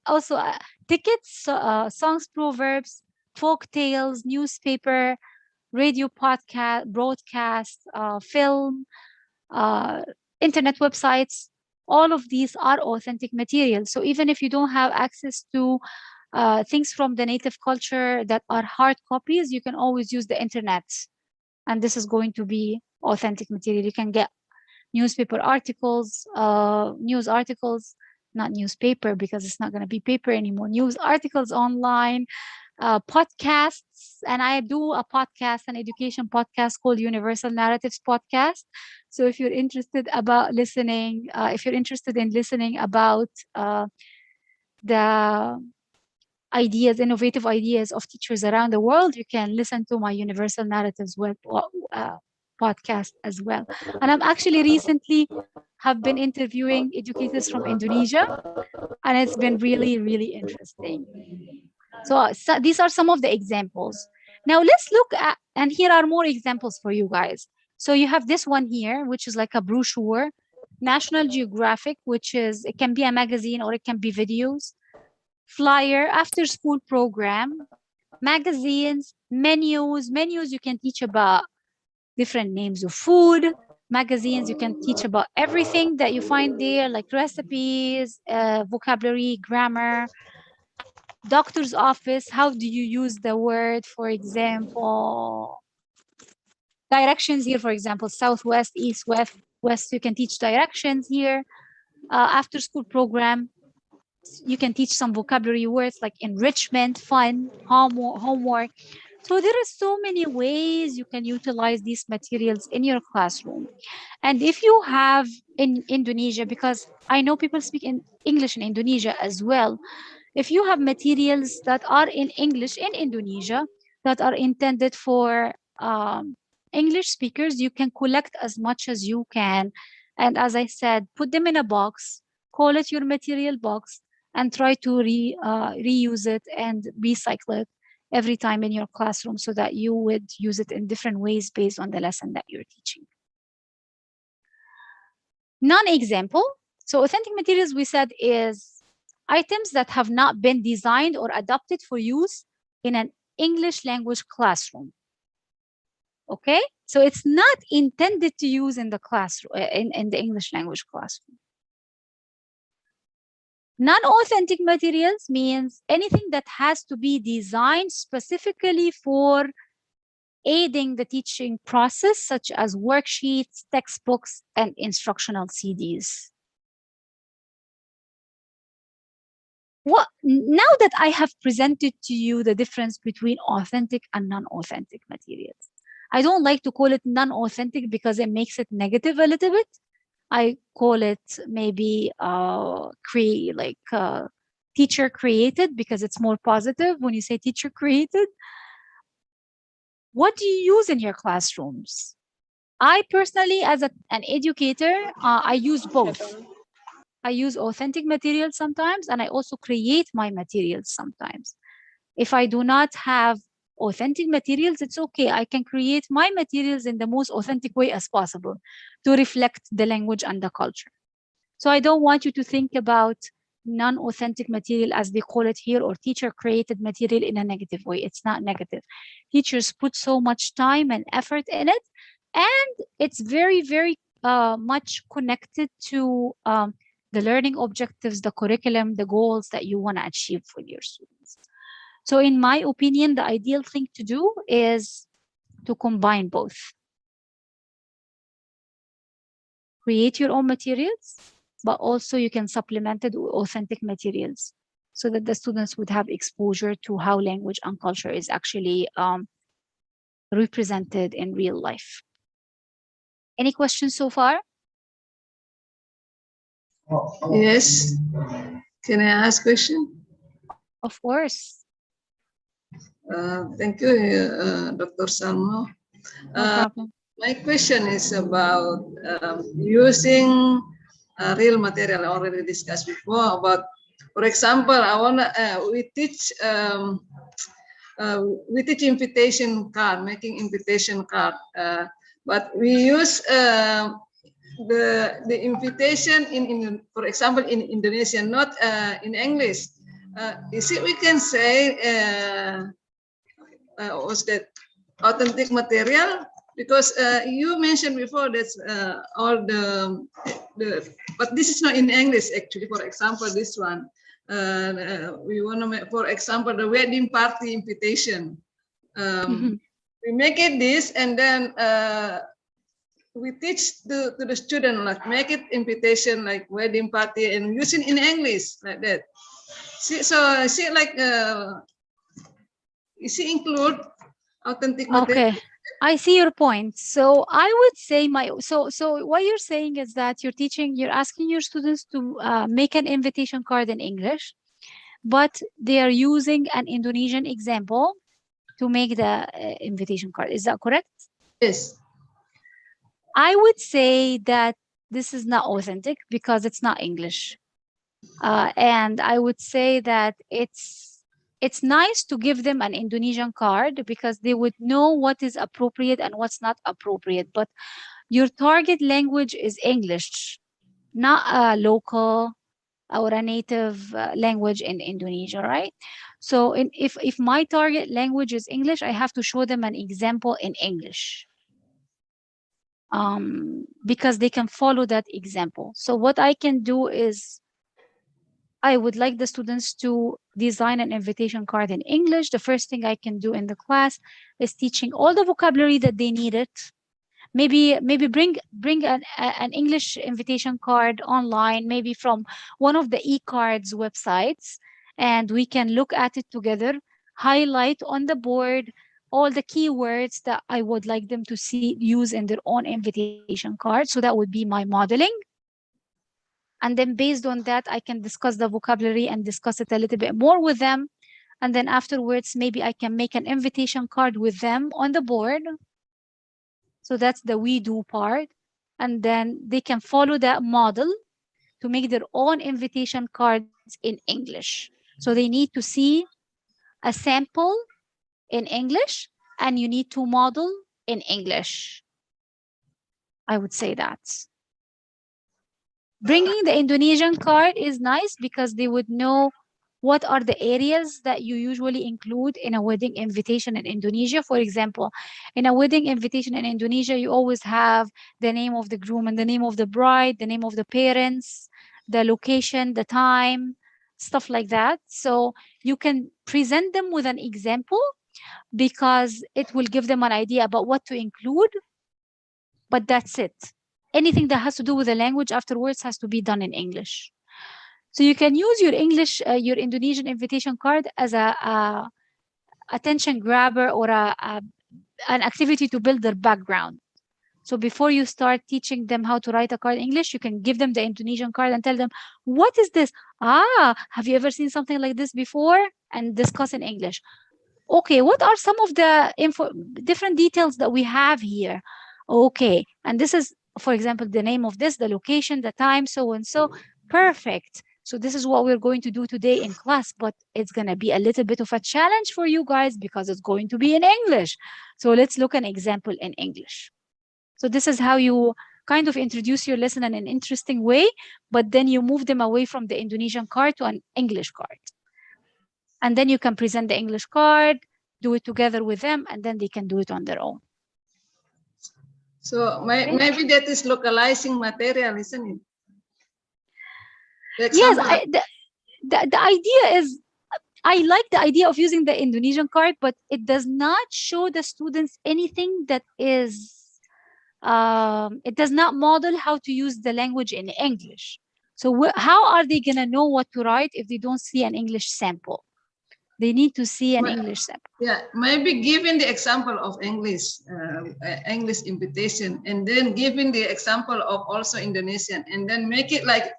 also tickets, songs, proverbs, folk tales, newspaper, radio, podcast, broadcast, film, internet websites. All of these are authentic materials. So even if you don't have access to things from the native culture that are hard copies, you can always use the internet. And this is going to be authentic material. You can get newspaper articles, news articles, not newspaper because it's not going to be paper anymore, news articles online, podcasts. And I do a podcast, an education podcast called Universal Narratives Podcast. So if you're interested about listening, if you're interested in listening about the ideas, innovative ideas of teachers around the world, you can listen to my Universal Narratives web podcast as well. And I'm actually recently have been interviewing educators from Indonesia, and it's been really, really interesting. So these are some of the examples. Now let's look at, and here are more examples for you guys. So you have this one here, which is like a brochure, National Geographic, which is, it can be a magazine or it can be videos, flyer, after school program, magazines, menus. Menus, you can teach about different names of food. Magazines, you can teach about everything that you find there, like recipes, vocabulary, grammar. Doctor's office, how do you use the word, for example, directions here, for example, southwest, east, west, you can teach directions here. After school program, you can teach some vocabulary words like enrichment, fun, homework. So there are so many ways you can utilize these materials in your classroom. And if you have in Indonesia, because I know people speak in English in Indonesia as well, if you have materials that are in English in Indonesia that are intended for English speakers, you can collect as much as you can. And as I said, put them in a box, call it your material box, and try to reuse it and recycle it every time in your classroom so that you would use it in different ways based on the lesson that you're teaching. Non-example. So authentic materials, we said, is items that have not been designed or adapted for use in an English language classroom. Okay, so it's not intended to use in the classroom, in the English language classroom. Non-authentic materials means anything that has to be designed specifically for aiding the teaching process, such as worksheets, textbooks, and instructional CDs. Now that I have presented to you the difference between authentic and non-authentic materials, I don't like to call it non-authentic because it makes it negative a little bit. I call it maybe teacher created, because it's more positive when you say teacher created. What do you use in your classrooms? I personally, as an educator, I use both. I use authentic materials sometimes, and I also create my materials sometimes. If I do not have authentic materials, it's okay. I can create my materials in the most authentic way as possible to reflect the language and the culture. So I don't want you to think about non-authentic material, as they call it here, or teacher-created material in a negative way. It's not negative. Teachers put so much time and effort in it, and it's very, very much connected to the learning objectives, the curriculum, the goals that you want to achieve for your students. So in my opinion, the ideal thing to do is to combine both. Create your own materials, but also you can supplement it with authentic materials so that the students would have exposure to how language and culture is actually represented in real life. Any questions so far? Yes. Can I ask question? Of course. Thank you, Dr. Salma. No problem. My question is about using real material. I already discussed before about, for example, we teach invitation card, making invitation card, but we use the invitation in for example in Indonesia, not in English. Is it we can say was that authentic material? Because you mentioned before that's all the but this is not in English actually. For example, this one we want to make, for example, the wedding party invitation. We make it this, and then we teach to the student, like make it invitation like wedding party and using in English like that. So see like is it include authentic material? Okay, I see your point. So I would say so what you're saying is that you're asking your students to make an invitation card in English, but they are using an Indonesian example to make the invitation card. Is that correct? Yes. I would say that this is not authentic because it's not English. And I would say that it's nice to give them an Indonesian card because they would know what is appropriate and what's not appropriate. But your target language is English, not a local or a native language in Indonesia, right? So if my target language is English, I have to show them an example in English. Because they can follow that example. So what I can do is I would like the students to design an invitation card in English. The first thing I can do in the class is teaching all the vocabulary that they needed. Maybe bring an English invitation card online, maybe from one of the e-cards websites, and we can look at it together, highlight on the board all the keywords that I would like them to use in their own invitation card. So that would be my modeling. And then based on that, I can discuss the vocabulary and discuss it a little bit more with them. And then afterwards, maybe I can make an invitation card with them on the board. So that's the we do part. And then they can follow that model to make their own invitation cards in English. So they need to see a sample in English, and you need to model in English. I would say that. Bringing the Indonesian card is nice because they would know what are the areas that you usually include in a wedding invitation in Indonesia. For example, in a wedding invitation in Indonesia, you always have the name of the groom and the name of the bride, the name of the parents, the location, the time, stuff like that. So you can present them with an example because it will give them an idea about what to include, but that's it. Anything that has to do with the language afterwards has to be done in English. So you can use your English, your Indonesian invitation card as a attention grabber or an activity to build their background. So before you start teaching them how to write a card in English, you can give them the Indonesian card and tell them, what is this? Ah, have you ever seen something like this before? And discuss in English. Okay, what are some of the different details that we have here? Okay, and this is, for example, the name of this, the location, the time, so and so. Perfect. So this is what we're going to do today in class, but it's going to be a little bit of a challenge for you guys because it's going to be in English. So let's look at an example in English. So this is how you kind of introduce your lesson in an interesting way, but then you move them away from the Indonesian card to an English card. And then you can present the English card, do it together with them, and then they can do it on their own. So maybe that is localizing material, isn't it? Yes, the idea is, I like the idea of using the Indonesian card, but it does not show the students anything that is, it does not model how to use the language in English. So how are they going to know what to write if they don't see an English sample? They need to see an English sample. Yeah, maybe giving the example of English, English invitation, and then giving the example of also Indonesian, and then make it like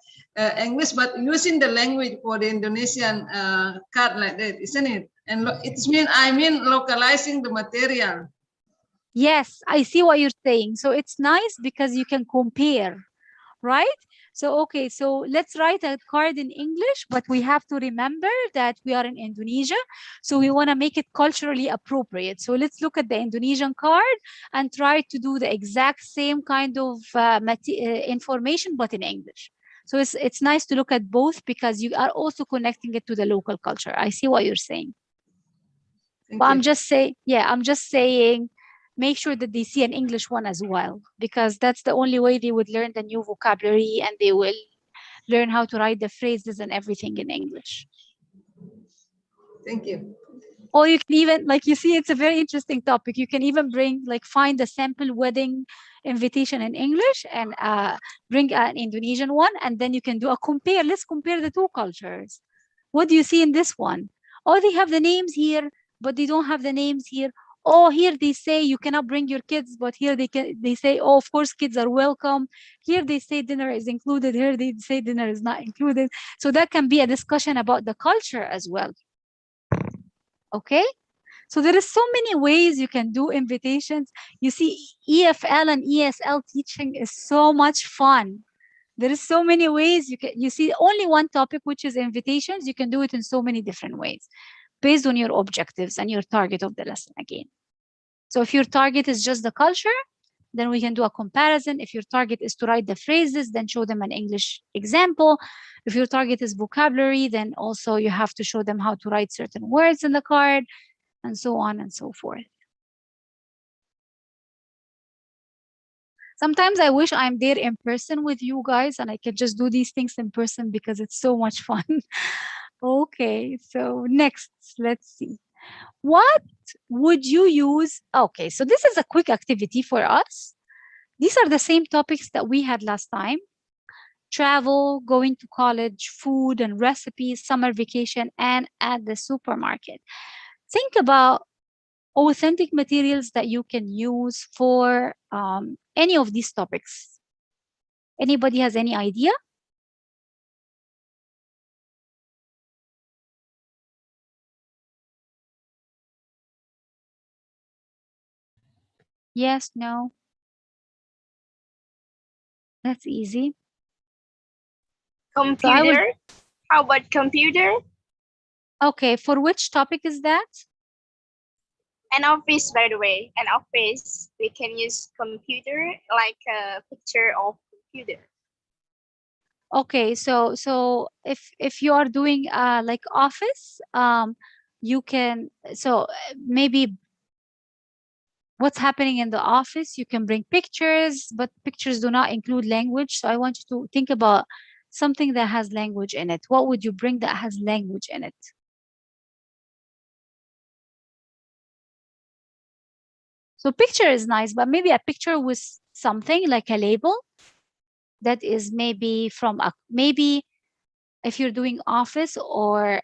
English, but using the language for the Indonesian card like that, isn't it? And I mean localizing the material. Yes, I see what you're saying. So it's nice because you can compare, right? So, okay, so let's write a card in English, but we have to remember that we are in Indonesia. So we want to make it culturally appropriate. So let's look at the Indonesian card and try to do the exact same kind of information, but in English. So it's nice to look at both because you are also connecting it to the local culture. I see what you're saying. But I'm just saying, make sure that they see an English one as well, because that's the only way they would learn the new vocabulary and they will learn how to write the phrases and everything in English. Thank you. Or you can even, like, you see, it's a very interesting topic. You can even find a sample wedding invitation in English and bring an Indonesian one, and then you can do a compare. Let's compare the two cultures. What do you see in this one? Oh, they have the names here, but they don't have the names here. Oh, here they say you cannot bring your kids, but here they say, oh, of course, kids are welcome. Here they say dinner is included. Here they say dinner is not included. So that can be a discussion about the culture as well. Okay? So there is so many ways you can do invitations. You see, EFL and ESL teaching is so much fun. There is so many ways you see only one topic, which is invitations. You can do it in so many different ways based on your objectives and your target of the lesson again. So if your target is just the culture, then we can do a comparison. If your target is to write the phrases, then show them an English example. If your target is vocabulary, then also you have to show them how to write certain words in the card, and so on and so forth. Sometimes I wish I'm there in person with you guys and I can just do these things in person because it's so much fun. Okay, so next, let's see. What would you use? Okay, so this is a quick activity for us. These are the same topics that we had last time. Travel, going to college, food and recipes, summer vacation, and at the supermarket. Think about authentic materials that you can use for any of these topics. Anybody has any idea? Yes, no? That's easy. Computer? How about computer? Okay, for which topic is that? An office, by the way, an office, we can use computer, like a picture of computer. Okay, so if you are doing like office, you can, so maybe what's happening in the office, you can bring pictures, but pictures do not include language. So I want you to think about something that has language in it. What would you bring that has language in it? So picture is nice, but maybe a picture with something like a label that is maybe from maybe if you're doing office or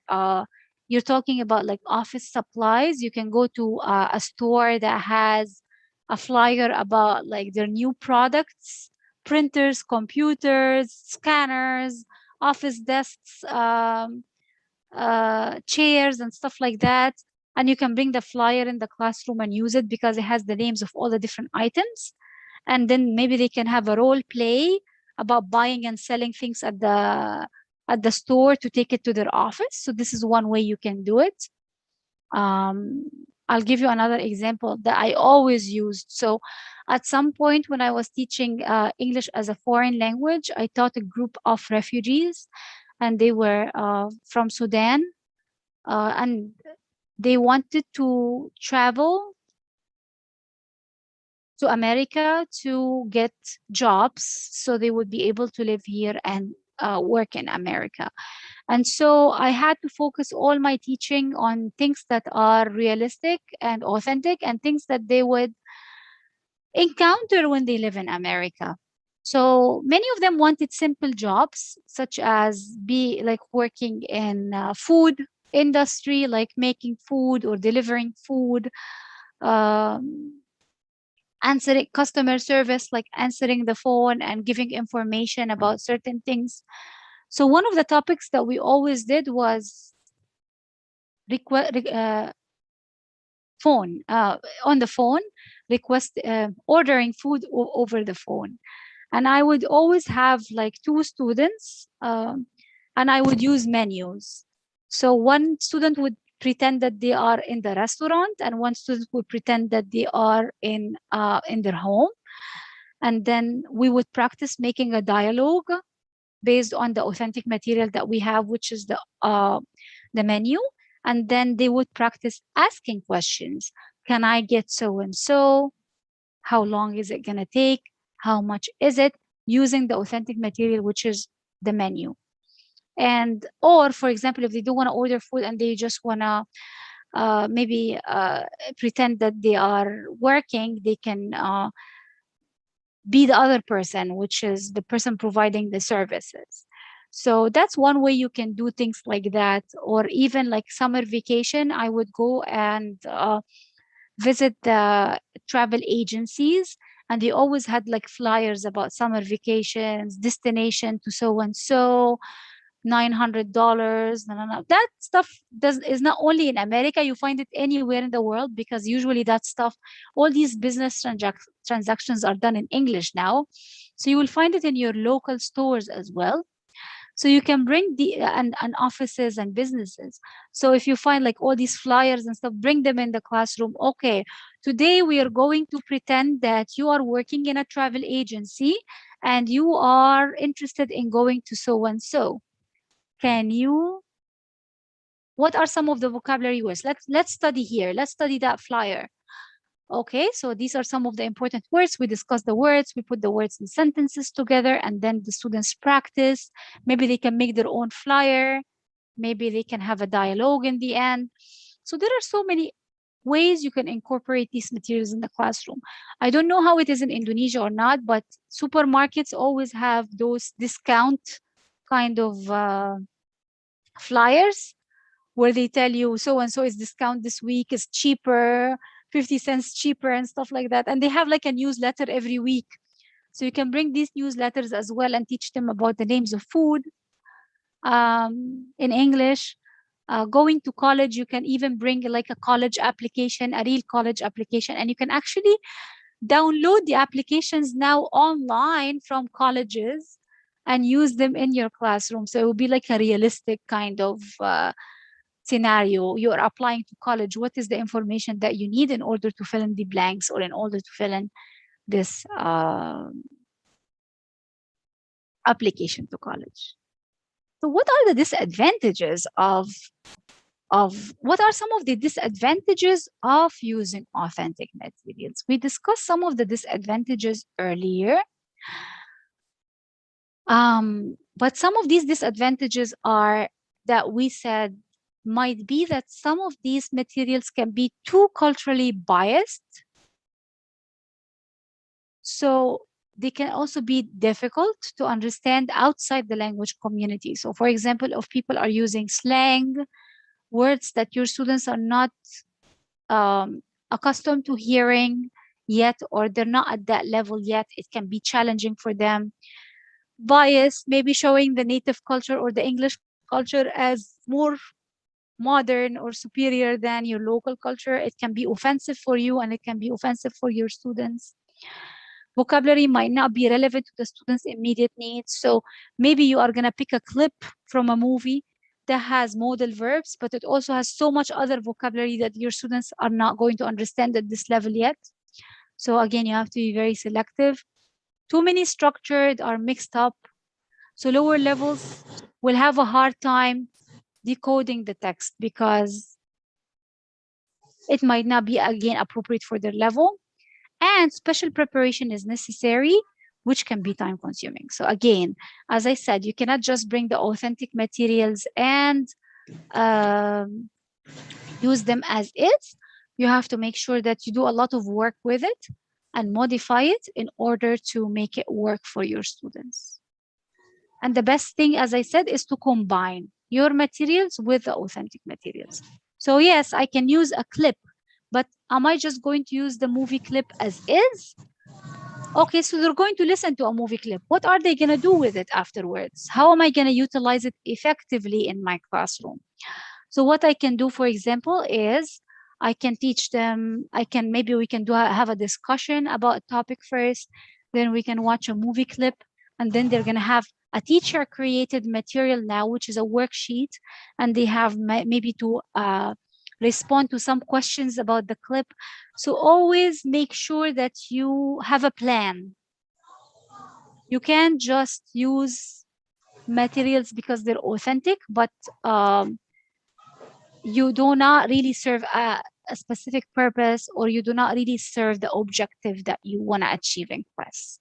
you're talking about like office supplies, you can go to a store that has a flyer about like their new products, printers, computers, scanners, office desks, chairs and stuff like that. And you can bring the flyer in the classroom and use it because it has the names of all the different items. And then maybe they can have a role play about buying and selling things at the store to take it to their office. So this is one way you can do it. I'll give you another example that I always used. So at some point when I was teaching English as a foreign language, I taught a group of refugees, and they were from Sudan, and they wanted to travel to America to get jobs so they would be able to live here and work in America. And so I had to focus all my teaching on things that are realistic and authentic and things that they would encounter when they live in America. So many of them wanted simple jobs, such as be like working in food industry, like making food or delivering food, answering customer service, like answering the phone and giving information about certain things. So one of the topics that we always did was phone on the phone, request ordering food over the phone. And I would always have like two students, and I would use menus. So one student would pretend that they are in the restaurant, and one student would pretend that they are in their home. And then we would practice making a dialogue based on the authentic material that we have, which is the menu. And then they would practice asking questions. Can I get so and so? How long is it going to take? How much is it? Using the authentic material, which is the menu. And or for example, if they do want to order food and they just want to maybe pretend that they are working, they can be the other person, which is the person providing the services. So that's one way you can do things like that. Or even like summer vacation, I would go and visit the travel agencies, and they always had like flyers about summer vacations, destination to so and so, $900. No. That stuff is not only in America. You find it anywhere in the world, because usually that stuff, all these business transactions are done in English now. So you will find it in your local stores as well. So you can bring and offices and businesses. So if you find like all these flyers and stuff, bring them in the classroom. Okay, today we are going to pretend that you are working in a travel agency and you are interested in going to so and so. What are some of the vocabulary words? Let's study here. Let's study that flyer. Okay, so these are some of the important words. We discuss the words, we put the words in sentences together, and then the students practice. Maybe they can make their own flyer. Maybe they can have a dialogue in the end. So there are so many ways you can incorporate these materials in the classroom. I don't know how it is in Indonesia or not, but supermarkets always have those discount kind of flyers where they tell you so and so is discount this week, is cheaper, 50 cents cheaper and stuff like that. And they have like a newsletter every week. So you can bring these newsletters as well and teach them about the names of food in English. Going to college, you can even bring like a college application, a real college application, and you can actually download the applications now online from colleges and use them in your classroom. So it will be like a realistic kind of scenario. You're applying to college. What is the information that you need in order to fill in the blanks or in order to fill in this application to college? So what are the disadvantages what are some of the disadvantages of using authentic materials? We discussed some of the disadvantages earlier. But some of these disadvantages are that we said might be that some of these materials can be too culturally biased. So they can also be difficult to understand outside the language community. So for example, if people are using slang, words that your students are not accustomed to hearing yet, or they're not at that level yet, it can be challenging for them. Bias, maybe showing the native culture or the English culture as more modern or superior than your local culture. It can be offensive for you and it can be offensive for your students. Vocabulary might not be relevant to the students' immediate needs. So maybe you are going to pick a clip from a movie that has modal verbs, but it also has so much other vocabulary that your students are not going to understand at this level yet. So again, you have to be very selective. Too many structured or mixed up. So lower levels will have a hard time decoding the text because it might not be, again, appropriate for their level. And special preparation is necessary, which can be time consuming. So again, as I said, you cannot just bring the authentic materials and use them as is. You have to make sure that you do a lot of work with it and modify it in order to make it work for your students. And the best thing, as I said, is to combine your materials with the authentic materials. So yes, I can use a clip, but am I just going to use the movie clip as is? Okay, so they're going to listen to a movie clip. What are they going to do with it afterwards? How am I going to utilize it effectively in my classroom? So what I can do, for example, is I can teach them, maybe we can have a discussion about a topic first, then we can watch a movie clip, and then they're going to have a teacher created material now, which is a worksheet, and they have maybe to respond to some questions about the clip. So always make sure that you have a plan. You can't just use materials because they're authentic, but you do not really serve a specific purpose, or you do not really serve the objective that you want to achieve in class.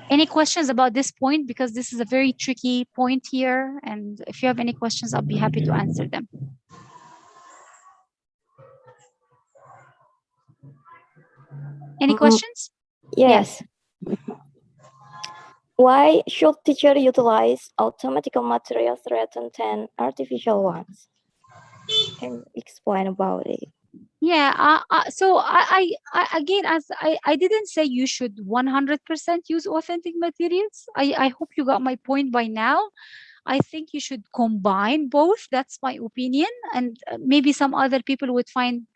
Any questions about this point? Because this is a very tricky point here. And if you have any questions, I'll be happy to answer them. Any questions? Yes. Why should teacher utilize automatical materials rather than artificial ones? Can you explain about it? Yeah, so again, as I didn't say you should 100% use authentic materials. I hope you got my point by now. I think you should combine both. That's my opinion. And maybe some other people would find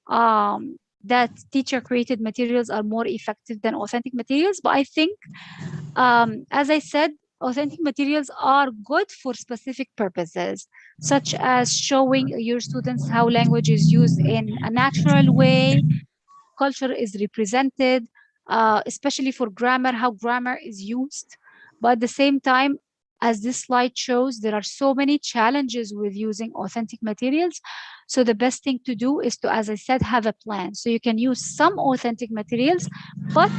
that teacher created materials are more effective than authentic materials. But I think, as I said, authentic materials are good for specific purposes, such as showing your students how language is used in a natural way, culture is represented, especially for grammar, how grammar is used. But at the same time, as this slide shows, there are so many challenges with using authentic materials. So the best thing to do is to, as I said, have a plan. So you can use some authentic materials, but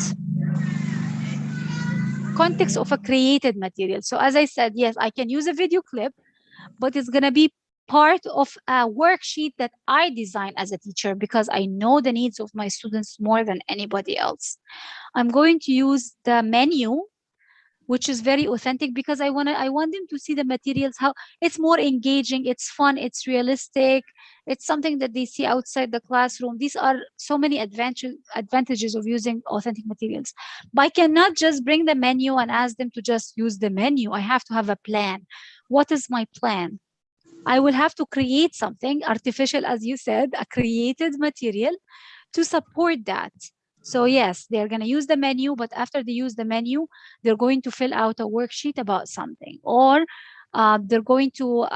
context of a created material. So as I said, yes, I can use a video clip, but it's going to be part of a worksheet that I design as a teacher because I know the needs of my students more than anybody else. I'm going to use the menu, which is very authentic because I want them to see the materials, how it's more engaging, it's fun, it's realistic, it's something that they see outside the classroom. These are so many advantages of using authentic materials. But I cannot just bring the menu and ask them to just use the menu. I have to have a plan. What is my plan? I will have to create something artificial, as you said, a created material to support that. So yes, they're going to use the menu, but after they use the menu, they're going to fill out a worksheet about something, or they're going to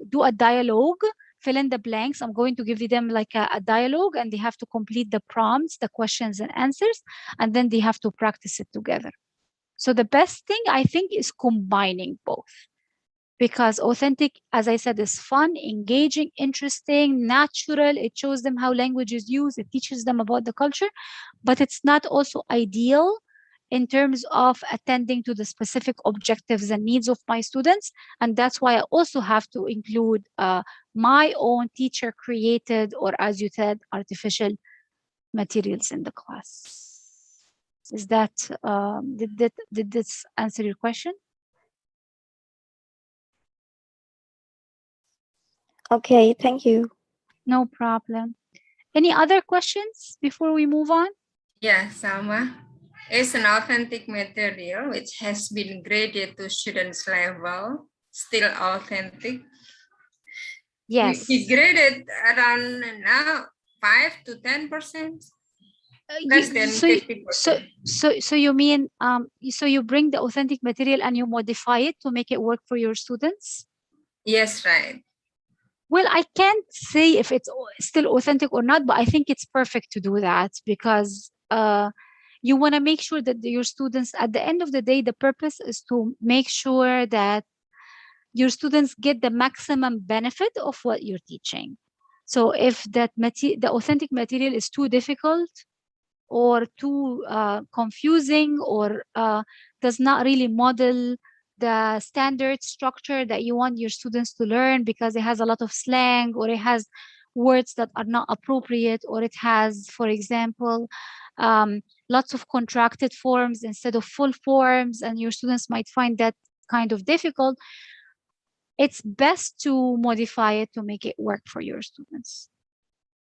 do a dialogue, fill in the blanks. I'm going to give them like a dialogue, and they have to complete the prompts, the questions and answers, and then they have to practice it together. So the best thing, I think, is combining both. Because authentic, as I said, is fun, engaging, interesting, natural. It shows them how language is used. It teaches them about the culture, but it's not also ideal in terms of attending to the specific objectives and needs of my students. And that's why I also have to include my own teacher created, or as you said, artificial materials in the class. Is that, did this answer your question? Okay, thank you. No problem. Any other questions before we move on? Yeah, Salma. It's an authentic material which has been graded to students' level, still authentic. Yes. We graded around now 5 to 10%. Less than 50%. So you mean so you bring the authentic material and you modify it to make it work for your students? Yes, right. Well, I can't say if it's still authentic or not, but I think it's perfect to do that because you want to make sure that your students, at the end of the day, the purpose is to make sure that your students get the maximum benefit of what you're teaching. So if that the authentic material is too difficult or too confusing or does not really model the standard structure that you want your students to learn because it has a lot of slang or it has words that are not appropriate or it has, for example, lots of contracted forms instead of full forms, and your students might find that kind of difficult, it's best to modify it to make it work for your students.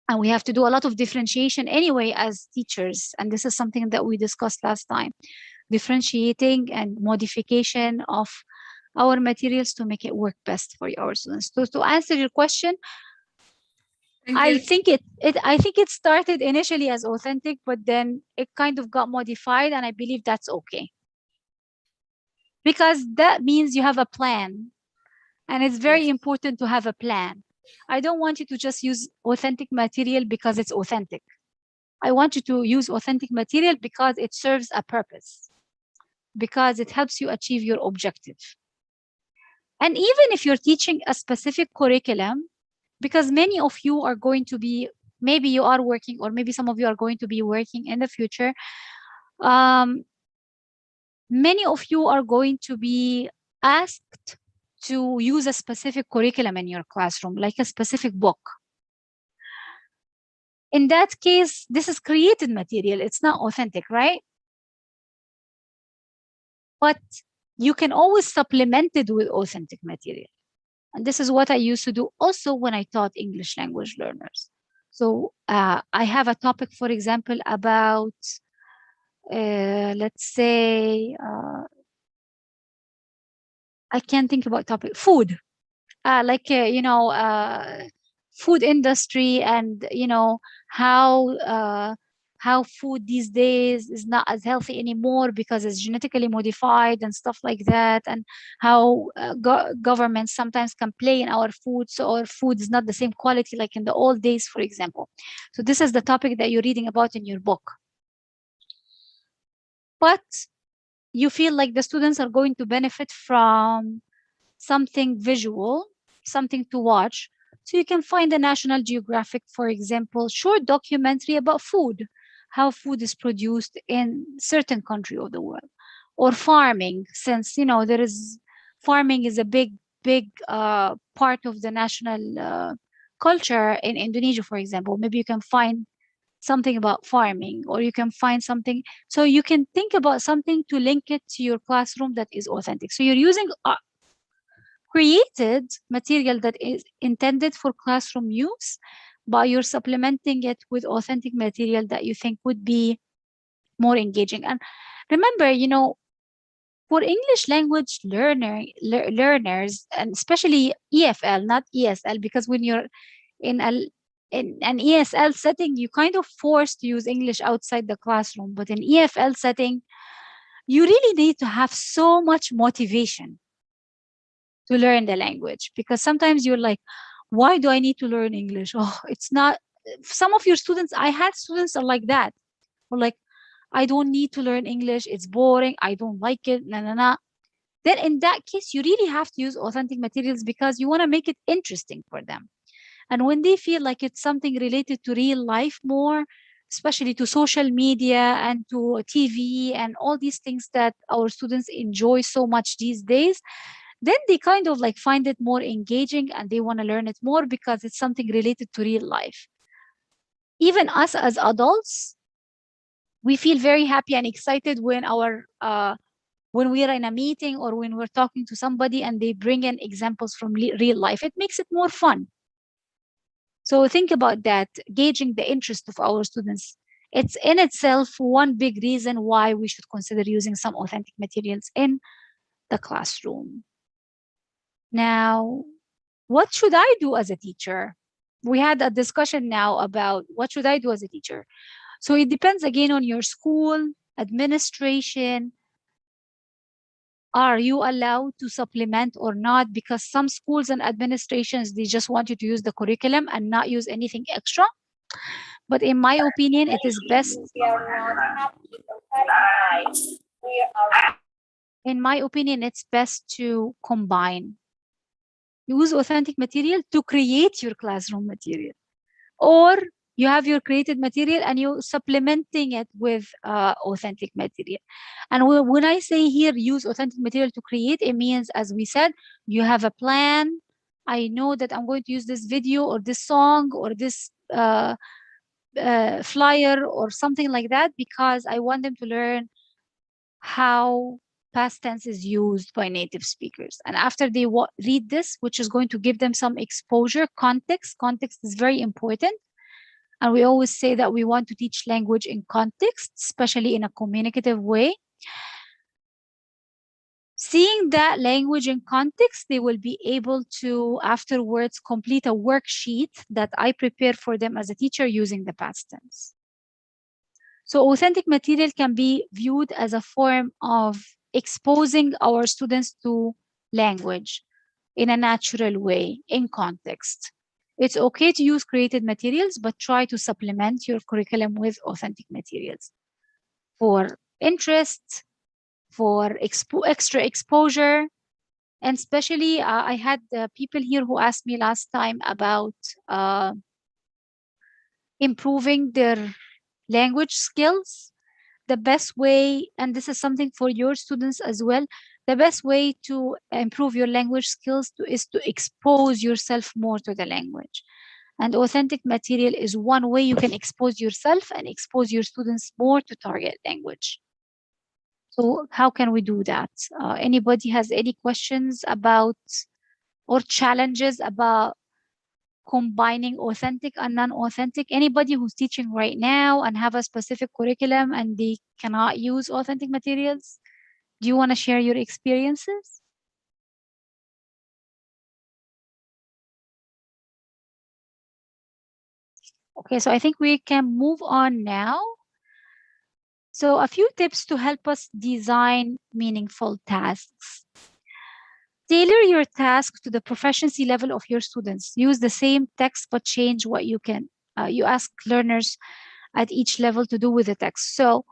And we have to do a lot of differentiation anyway as teachers. And this is something that we discussed last time, differentiating and modification of our materials to make it work best for our students. So to answer your question, I think it started initially as authentic, but then it kind of got modified, and I believe that's okay. Because that means you have a plan. And it's very important to have a plan. I don't want you to just use authentic material because it's authentic. I want you to use authentic material because it serves a purpose, because it helps you achieve your objective. And even if you're teaching a specific curriculum, because many of you are going to be, maybe you are working, or maybe some of you are going to be working in the future, many of you are going to be asked to use a specific curriculum in your classroom, like a specific book. In that case, this is created material. It's not authentic, right? But you can always supplement it with authentic material. And this is what I used to do also when I taught English language learners. So I have a topic, for example, about, let's say, I can't think about topic, food. Food industry, and how food these days is not as healthy anymore because it's genetically modified and stuff like that, and how governments sometimes complain our food, so our food is not the same quality like in the old days, for example. So this is the topic that you're reading about in your book. But you feel like the students are going to benefit from something visual, something to watch. So you can find a National Geographic, for example, short documentary about food, how food is produced in certain country of the world, or farming, since farming is a big part of the national culture in Indonesia, for example. Maybe you can find something about farming, or you can find something. So you can think about something to link it to your classroom that is authentic. So you're using created material that is intended for classroom use, but you're supplementing it with authentic material that you think would be more engaging. And remember, for English language learners, and especially EFL, not ESL, because when you're in an ESL setting, you kind of forced to use English outside the classroom. But in EFL setting, you really need to have so much motivation to learn the language, because sometimes you're like, why do I need to learn English? Oh, it's not. Some of your students, I had students are like that, or like, I don't need to learn English, it's boring, I don't like it, nah. Then in that case, you really have to use authentic materials because you want to make it interesting for them. And when they feel like it's something related to real life more, especially to social media and to TV and all these things that our students enjoy so much these days, then they kind of like find it more engaging and they want to learn it more because it's something related to real life. Even us as adults, We feel very happy and excited when when we are in a meeting or when we're talking to somebody and they bring in examples from real life. It makes it more fun. So think about that, gauging the interest of our students. It's in itself one big reason why we should consider using some authentic materials in the classroom. Now, what should I do as a teacher? We had a discussion now about what should I do as a teacher. So it depends again on your school, administration. Are you allowed to supplement or not? Because some schools and administrations, they just want you to use the curriculum and not use anything extra. But in my opinion, it is best. In my opinion, it's best to combine. Use authentic material to create your classroom material. Or you have your created material and you're supplementing it with authentic material. And when I say here, use authentic material to create, it means, as we said, you have a plan. I know that I'm going to use this video or this song or this flyer or something like that because I want them to learn how past tense is used by native speakers. And after they read this, which is going to give them some exposure, context is very important. And we always say that we want to teach language in context, especially in a communicative way. Seeing that language in context, they will be able to afterwards complete a worksheet that I prepare for them as a teacher using the past tense. So authentic material can be viewed as a form of exposing our students to language in a natural way, in context. It's okay to use created materials, but try to supplement your curriculum with authentic materials for interest, for extra exposure. And especially, I had people here who asked me last time about improving their language skills. The best way, and this is something for your students as well, the best way to improve your language skills is to expose yourself more to the language. And authentic material is one way you can expose yourself and expose your students more to target language. So how can we do that? Anybody has any questions about or challenges about combining authentic and non-authentic? Anybody who's teaching right now and have a specific curriculum and they cannot use authentic materials? Do you want to share your experiences? Okay, so I think we can move on now. So a few tips to help us design meaningful tasks. Tailor your task to the proficiency level of your students. Use the same text, but change what you can. You ask learners at each level to do with the text. So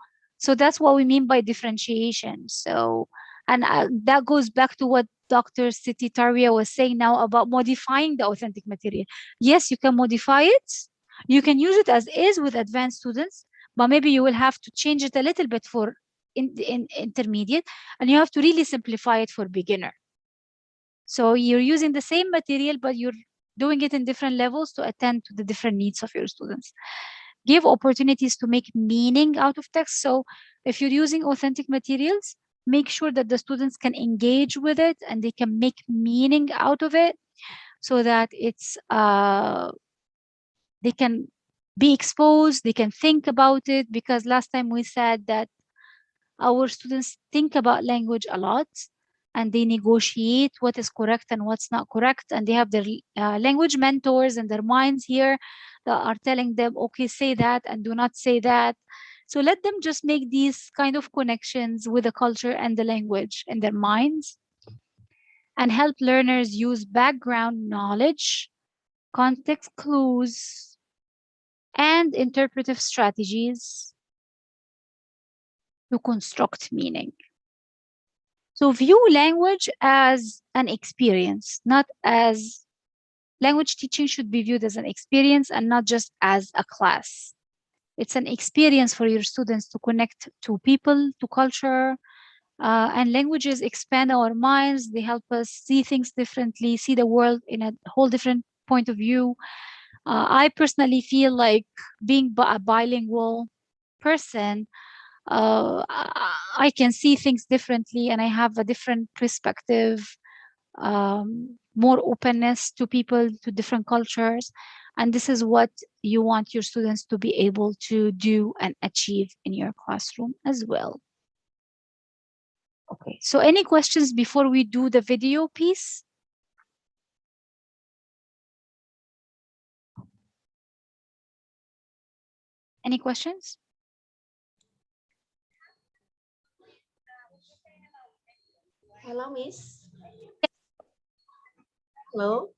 that's what we mean by differentiation. So, and that goes back to what Dr. Siti Tarwiya was saying now about modifying the authentic material. Yes, you can modify it. You can use it as is with advanced students, but maybe you will have to change it a little bit for in intermediate, and you have to really simplify it for beginner. So you're using the same material, but you're doing it in different levels to attend to the different needs of your students. Give opportunities to make meaning out of text. So if you're using authentic materials, make sure that the students can engage with it and they can make meaning out of it so that it's they can be exposed, they can think about it, because last time we said that our students think about language a lot and they negotiate what is correct and what's not correct, and they have their language mentors in their minds here that are telling them, okay, say that and do not say that. So let them just make these kind of connections with the culture and the language in their minds, and help learners use background knowledge, context clues, and interpretive strategies to construct meaning. So view language as an experience, not as language teaching should be viewed as an experience and not just as a class. It's an experience for your students to connect to people, to culture, and languages expand our minds. They help us see things differently, see the world in a whole different point of view. I personally feel like being bilingual person, I can see things differently and I have a different perspective, more openness to people, to different cultures. And this is what you want your students to be able to do and achieve in your classroom as well. Okay, so any questions before we do the video piece? Any questions? Hello, Miss. Hello.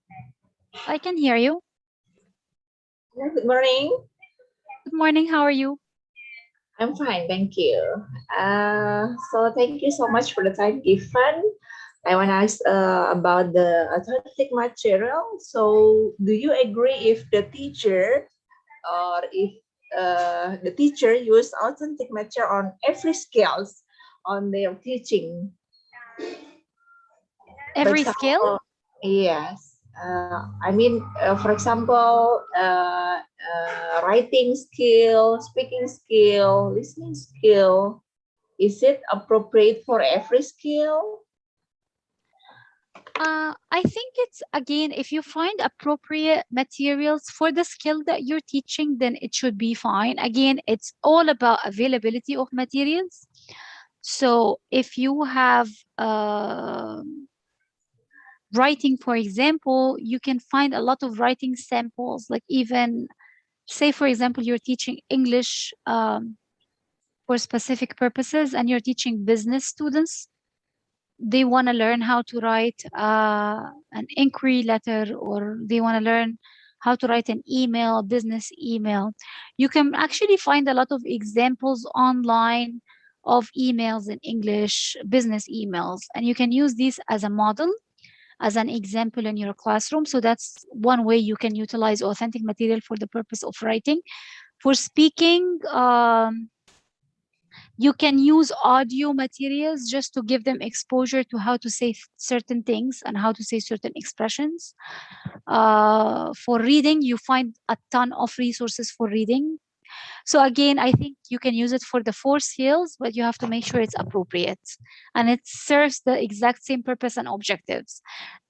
I can hear you. Hello, good morning. Good morning. How are you? I'm fine, thank you. So thank you so much for the time given. I want to ask about the authentic material. So do you agree if the teacher or if the teacher use authentic material on every skills on their teaching? Every skill? Yes. I mean, for example, writing skill, speaking skill, listening skill. Is it appropriate for every skill? I think it's, again, if you find appropriate materials for the skill that you're teaching, then it should be fine. Again, it's all about availability of materials. So if you have writing, for example, you can find a lot of writing samples, like even, say, for example, you're teaching English for specific purposes and you're teaching business students. They want to learn how to write an inquiry letter, or they want to learn how to write an email, business email. You can actually find a lot of examples online of emails in English, business emails, and you can use these as a model, as an example in your classroom. So that's one way you can utilize authentic material for the purpose of writing. For speaking, you can use audio materials just to give them exposure to how to say certain things and how to say certain expressions. For reading, you find a ton of resources for reading. So again, I think you can use it for the 4 skills, but you have to make sure it's appropriate and it serves the exact same purpose and objectives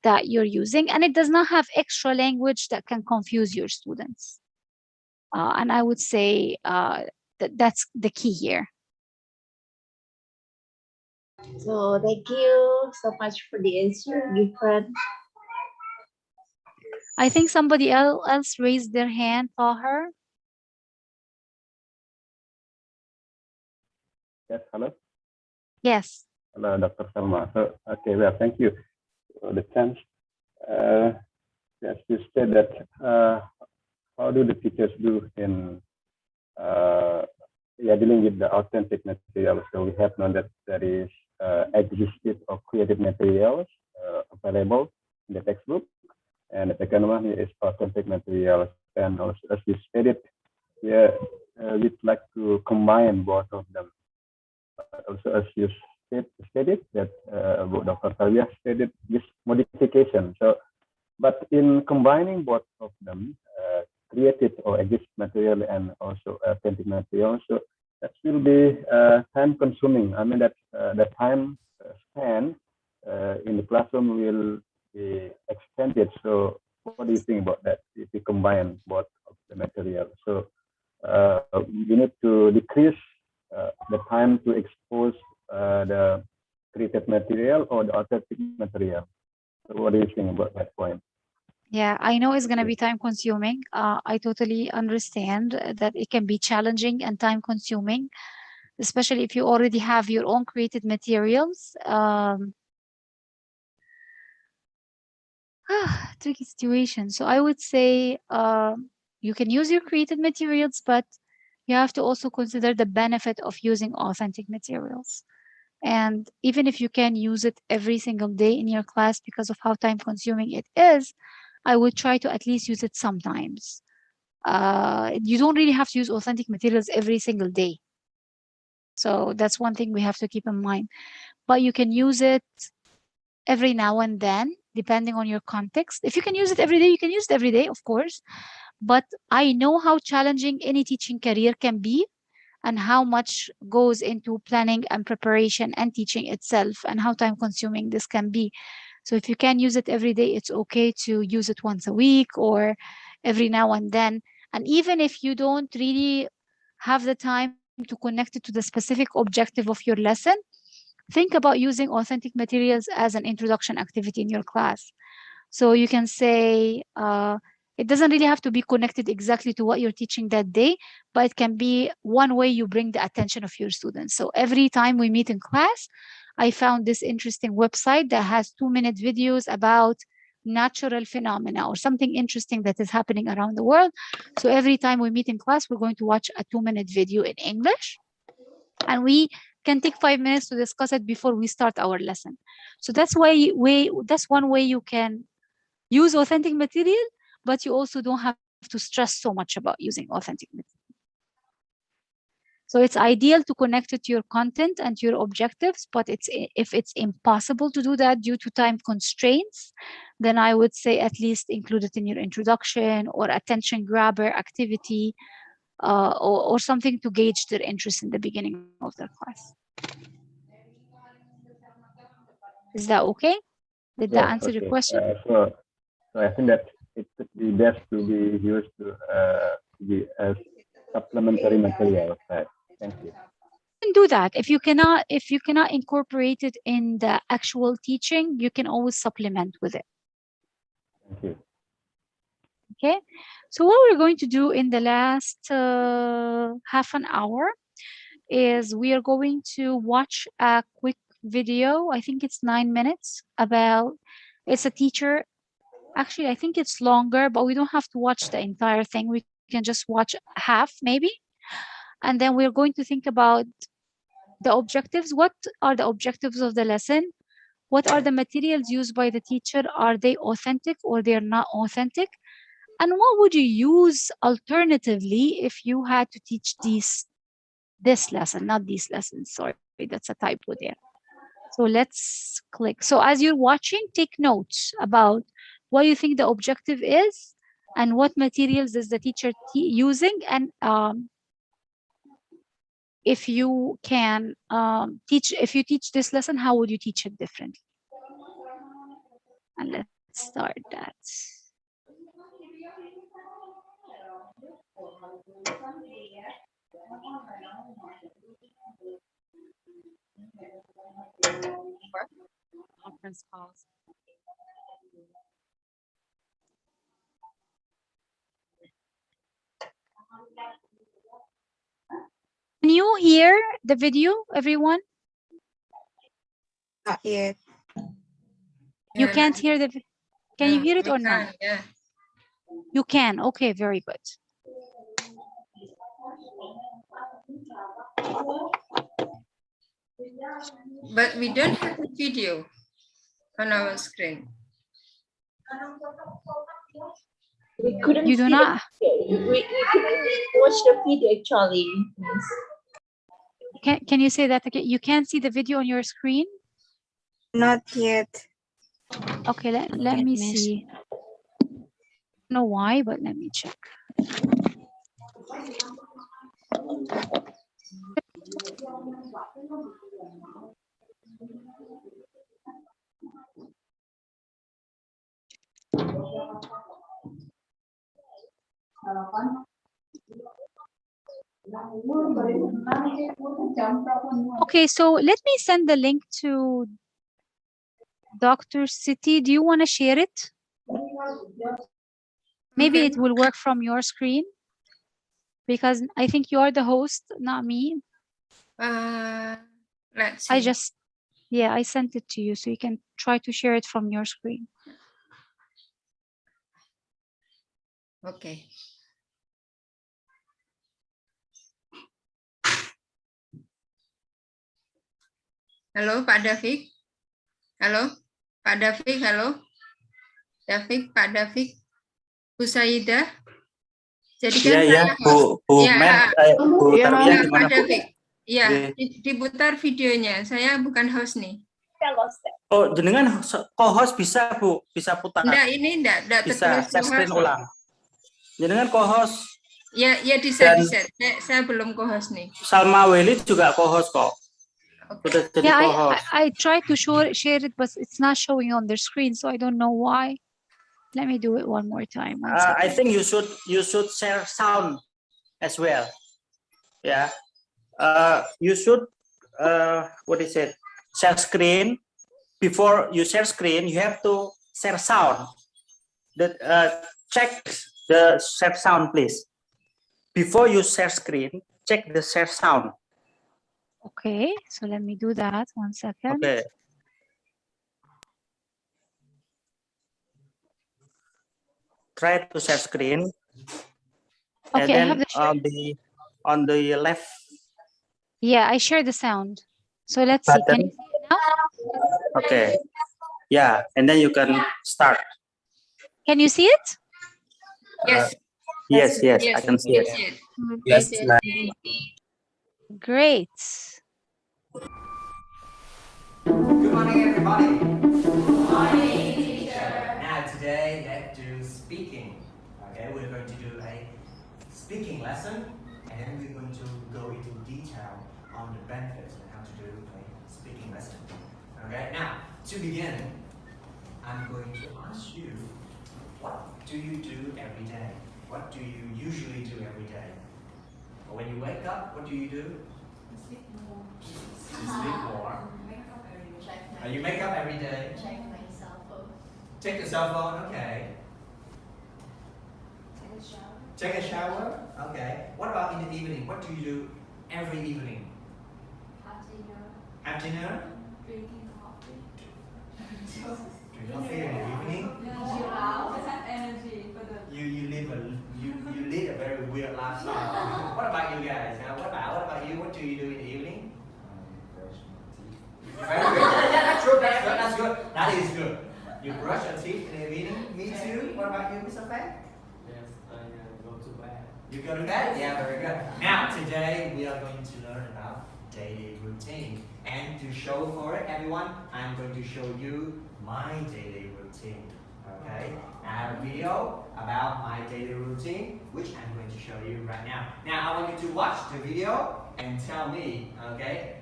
that you're using. And it does not have extra language that can confuse your students. And I would say that's the key here. So thank you so much for the answer given. I think somebody else raised their hand. Tahir? Yes, hello. Yes. Hello, Dr. Salma. So, okay, well, thank you for the chance. Yes, you said that how do the teachers do in dealing with the authentic materials? So we have known that there is existed or created materials available in the textbook, and the second one is authentic materials. And also, as you stated, we'd like to combine both of them. Also, as you stated that Dr. Talia stated this modification. So, but in combining both of them, created or exist material and also authentic material, so that will be time consuming. I mean that the time span in the classroom will be extended. So, what do you think about that if we combine both of the material? So, we need to decrease the time to expose the created material or the authentic material. So what do you think about that point? Yeah, I know it's going to be time consuming. I totally understand that it can be challenging and time consuming, especially if you already have your own created materials. Tricky situation. So I would say you can use your created materials, but you have to also consider the benefit of using authentic materials. And even if you can use it every single day in your class because of how time consuming it is, I would try to at least use it sometimes. You don't really have to use authentic materials every single day. So that's one thing we have to keep in mind. But you can use it every now and then, depending on your context. If you can use it every day, you can use it every day, of course. But I know how challenging any teaching career can be. and how much goes into planning and preparation and teaching itself, and how time consuming this can be. So if you can use it every day, it's okay to use it once a week or every now and then. And even if you don't really have the time to connect it to the specific objective of your lesson, think about using authentic materials as an introduction activity in your class. So you can say, it doesn't really have to be connected exactly to what you're teaching that day, but it can be one way you bring the attention of your students. So every time we meet in class, I found this interesting website that has 2-minute videos about natural phenomena or something interesting that is happening around the world. So every time we meet in class, we're going to watch a 2-minute video in English, and we can take 5 minutes to discuss it before we start our lesson. So that's one way you can use authentic material, but you also don't have to stress so much about using authentic material. So it's ideal to connect it to your content and to your objectives, but if it's impossible to do that due to time constraints, then I would say at least include it in your introduction or attention grabber activity, or something to gauge their interest in the beginning of their class. Is that okay? Did that answer your question? So I think that it could be best to be used to be as supplementary material. Right? Thank you. You can do that. If you cannot incorporate it in the actual teaching, you can always supplement with it. Thank you. Okay. So what we're going to do in the last half an hour is we are going to watch a quick video. I think it's 9 minutes about, it's a teacher. Actually, I think it's longer, but we don't have to watch the entire thing. We can just watch half maybe. And then we're going to think about the objectives. What are the objectives of the lesson? What are the materials used by the teacher? Are they authentic or they're not authentic? And what would you use alternatively if you had to teach this lesson, not these lessons? Sorry, that's a typo there. So let's click. So as you're watching, take notes about what you think the objective is and what materials is the teacher using, and if you can if you teach this lesson, how would you teach it differently? And let's start that. Conference calls. Can you hear the video, everyone? Not yet. You can't hear the video? Can you hear it or not? Yeah. You can. Okay, very good. But we don't have a video on our screen. We couldn't You do see not. we couldn't watch the video actually. Can you say that again? You can't see the video on your screen? Not yet. Okay, let me see. I don't know why, but let me check. Okay, so let me send the link to Dr. City. Do you want to share it? Maybe it will work from your screen, because I think you are the host, not me. Let's see. I sent it to you, so you can try to share it from your screen. Okay. Halo, Pak David. Halo, Pak David. Halo, David, Pak David, Bu Saida. Jadi kan saya host. Bu Ya, Bu Tarwiyah gimana Pak Bu? David. Iya, diputar videonya. Saya bukan host nih. Oh, jenengan co-host bisa Bu, bisa putar. Enggak, ini enggak bisa tertulis share screen ulang. Jenengan co-host Ya, Dan di-set. Saya belum co-host nih. Salma Waly juga co-host kok. Udah jadi Yeah, co-host. I tried to share it, but it's not showing on the screen, so I don't know why. Let me do it one more time. I think you should share sound as well. Yeah. You should what is it? Share screen. Before you share screen, you have to share sound. Check the share sound, please. Before you share screen, check the share sound. Okay, so let me do that. 1 second. Okay. Try to share screen. Okay, And then I have the on the left. Yeah, I share the sound. So let's see. Can you see it now? Okay. Yeah, and then you can start. Can you see it? Yes. Yes, I can see it. Yes. Great. Good morning, everybody. Good morning, teacher. Now today, let's do speaking. Okay, we're going to do a speaking lesson, and then we're going to go into detail on the benefits and how to do a speaking lesson. Okay, now to begin, I'm going to ask you, what do you do every day? What do you usually do every day? When you wake up, what do you do? Sleep more. You sleep more. You make up every day. Check my cell phone. Check your cell phone, okay. Take a shower. Take a shower, okay. What about in the evening? What do you do every evening? Have dinner. Have dinner? Drinking coffee. Drink coffee in the evening? Chill out. Have energy for the. You lead a very weird lifestyle. What about you guys? What about you? What do you do in the evening? Brush my teeth. Very good. Yeah, that's true. That's good. That is good. You brush your teeth in the evening. Me too. What about you, Mr. Fan? Yes, I go to bed. You go to bed? Yeah, very good. Now, today we are going to learn about daily routine. And to show for it, everyone, I'm going to show you my daily routine. Okay? I have a video about my daily routine, which I'm going to show you right now. Now, I want you to watch the video and tell me, okay,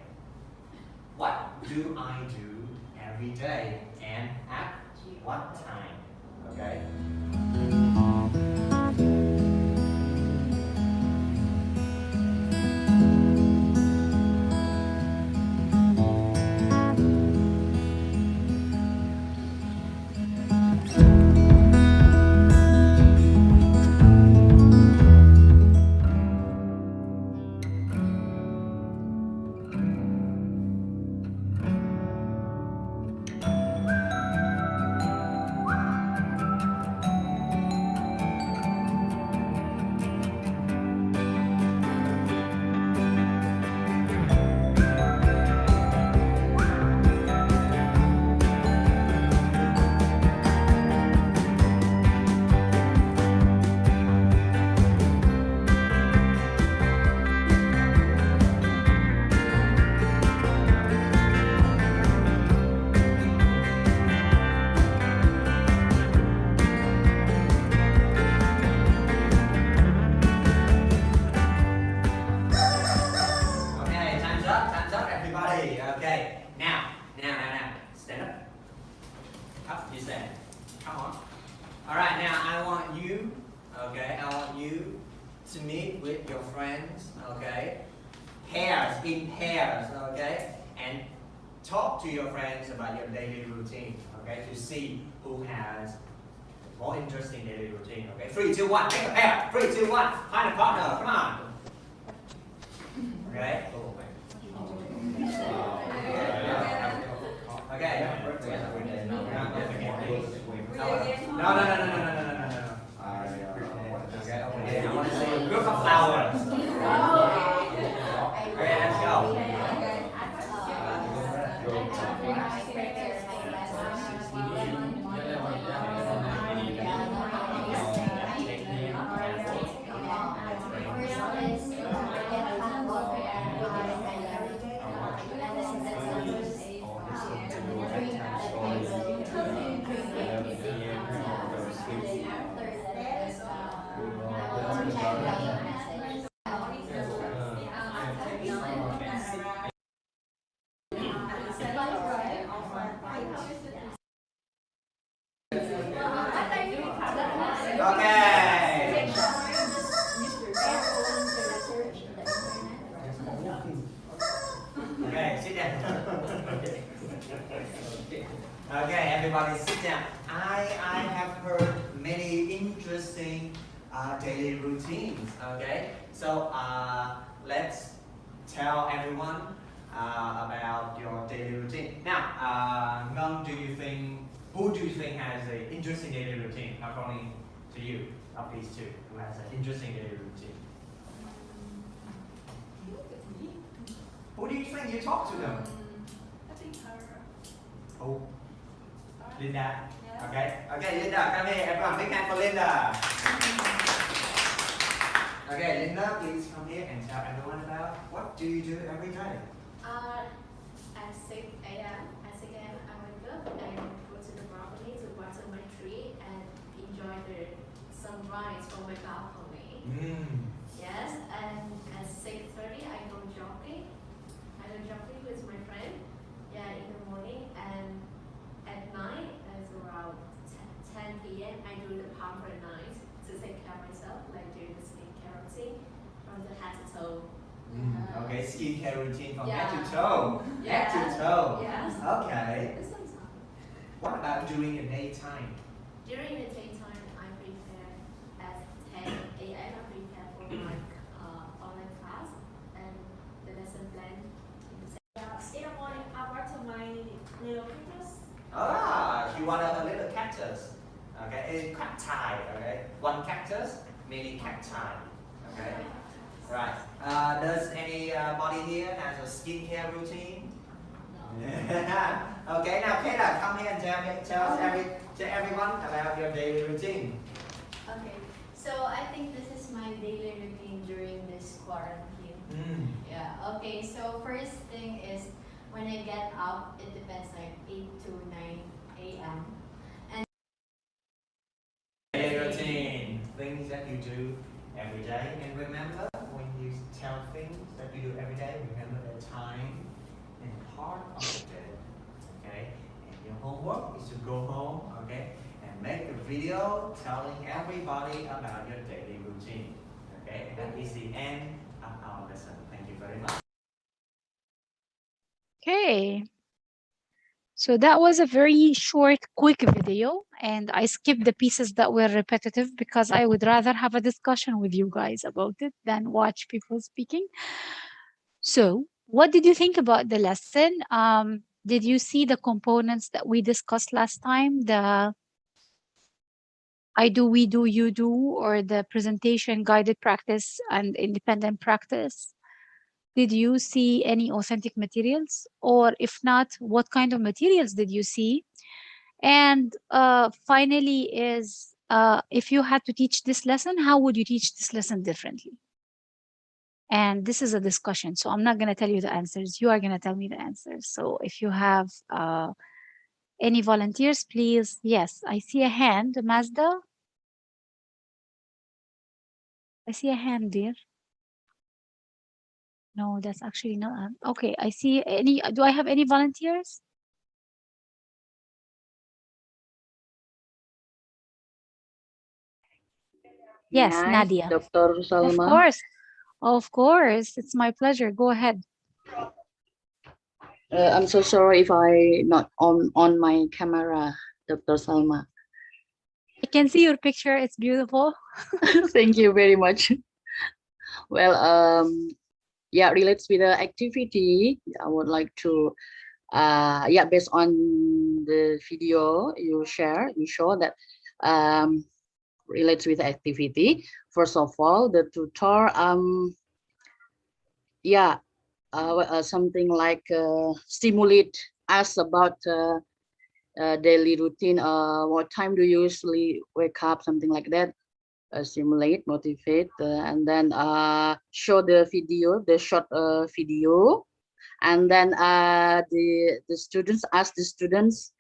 what do I do every day and at what time? Okay? Time's up, everybody. Okay, now, stand up. Up, you stand. Come on. All right, now I want you, okay, to meet with your friends, okay, in pairs, okay, and talk to your friends about your daily routine, okay, to see who has more interesting daily routine, okay. 3, 2, 1, make a pair. 3, 2, 1, find a partner. Come on. Okay. Okay. No. Okay, I want to see a group of flowers. Okay, let's go. Yeah. Okay. Okay. Okay, everybody sit down. I have heard many interesting daily routines. Okay, so let's tell everyone about your daily routine. Now, who do you think has an interesting daily routine according to you of these two? Who has an interesting daily routine? Who do you think you talk to them? I think her. Who? Linda. Yeah. Okay. Okay, Linda, come here. Everyone, big hand for Linda. Okay, Linda, please come here and tell everyone about what do you do every day? At 6 a.m. At 6 a.m. I wake up and go to the balcony to water my tree and enjoy the sunrise from my balcony. Yes, and at 6:30 I go jogging. I go jogging with my friend. Yeah, in the morning, and at night, it's around 10 p.m. I do the pamper night to take care of myself, like do the skincare routine from the head to toe. Okay, skincare routine from Yeah. head to toe. Head to toe. Yes. Okay. What about during the daytime? During the daytime, I prepare at 10 a.m. I prepare for my online class and the lesson plan. In the morning, I water my little creatures. You want a little cactus. Okay, a cacti. Okay, one cactus, many cacti. Okay, right. Does anybody here has a skincare routine? No. Okay, now Kayla, come here and tell everyone about your daily routine. Okay, so I think this is my daily routine during this quarantine. Yeah, okay, so first thing is when I get up, it depends like 8 to 9 a.m. And Daily routine, things that you do every day. And remember, when you tell things that you do every day, remember the time and part of the day. Okay? And your homework is to go home, okay, and make a video telling everybody about your daily routine. Okay? That is the end of our lesson. Thank you very much. Okay. So that was a very short, quick video, and I skipped the pieces that were repetitive because I would rather have a discussion with you guys about it than watch people speaking. So, what did you think about the lesson? Did you see the components that we discussed last time? The I do, we do, you do, or the presentation, guided practice, and independent practice? Did you see any authentic materials? Or if not, what kind of materials did you see? And finally is, if you had to teach this lesson, how would you teach this lesson differently? And this is a discussion, so I'm not going to tell you the answers. You are going to tell me the answers. So if you have any volunteers, please. Yes, I see a hand. Mazda? I see a hand there. No, that's actually not. Okay, I see any. Do I have any volunteers? Yes, Nadia. Dr. Salma. Of course. Of course. It's my pleasure. Go ahead. I'm so sorry if I not on my camera, Dr. Salma. I can see your picture. It's beautiful. Thank you very much. Well, yeah, relates with the activity. I would like to, yeah, based on the video you show that relates with the activity. First of all, the tutor, yeah, something like stimulate us about daily routine. What time do you usually wake up? Something like that. Stimulate, motivate, and then show the video, the short video, and then the students ask the students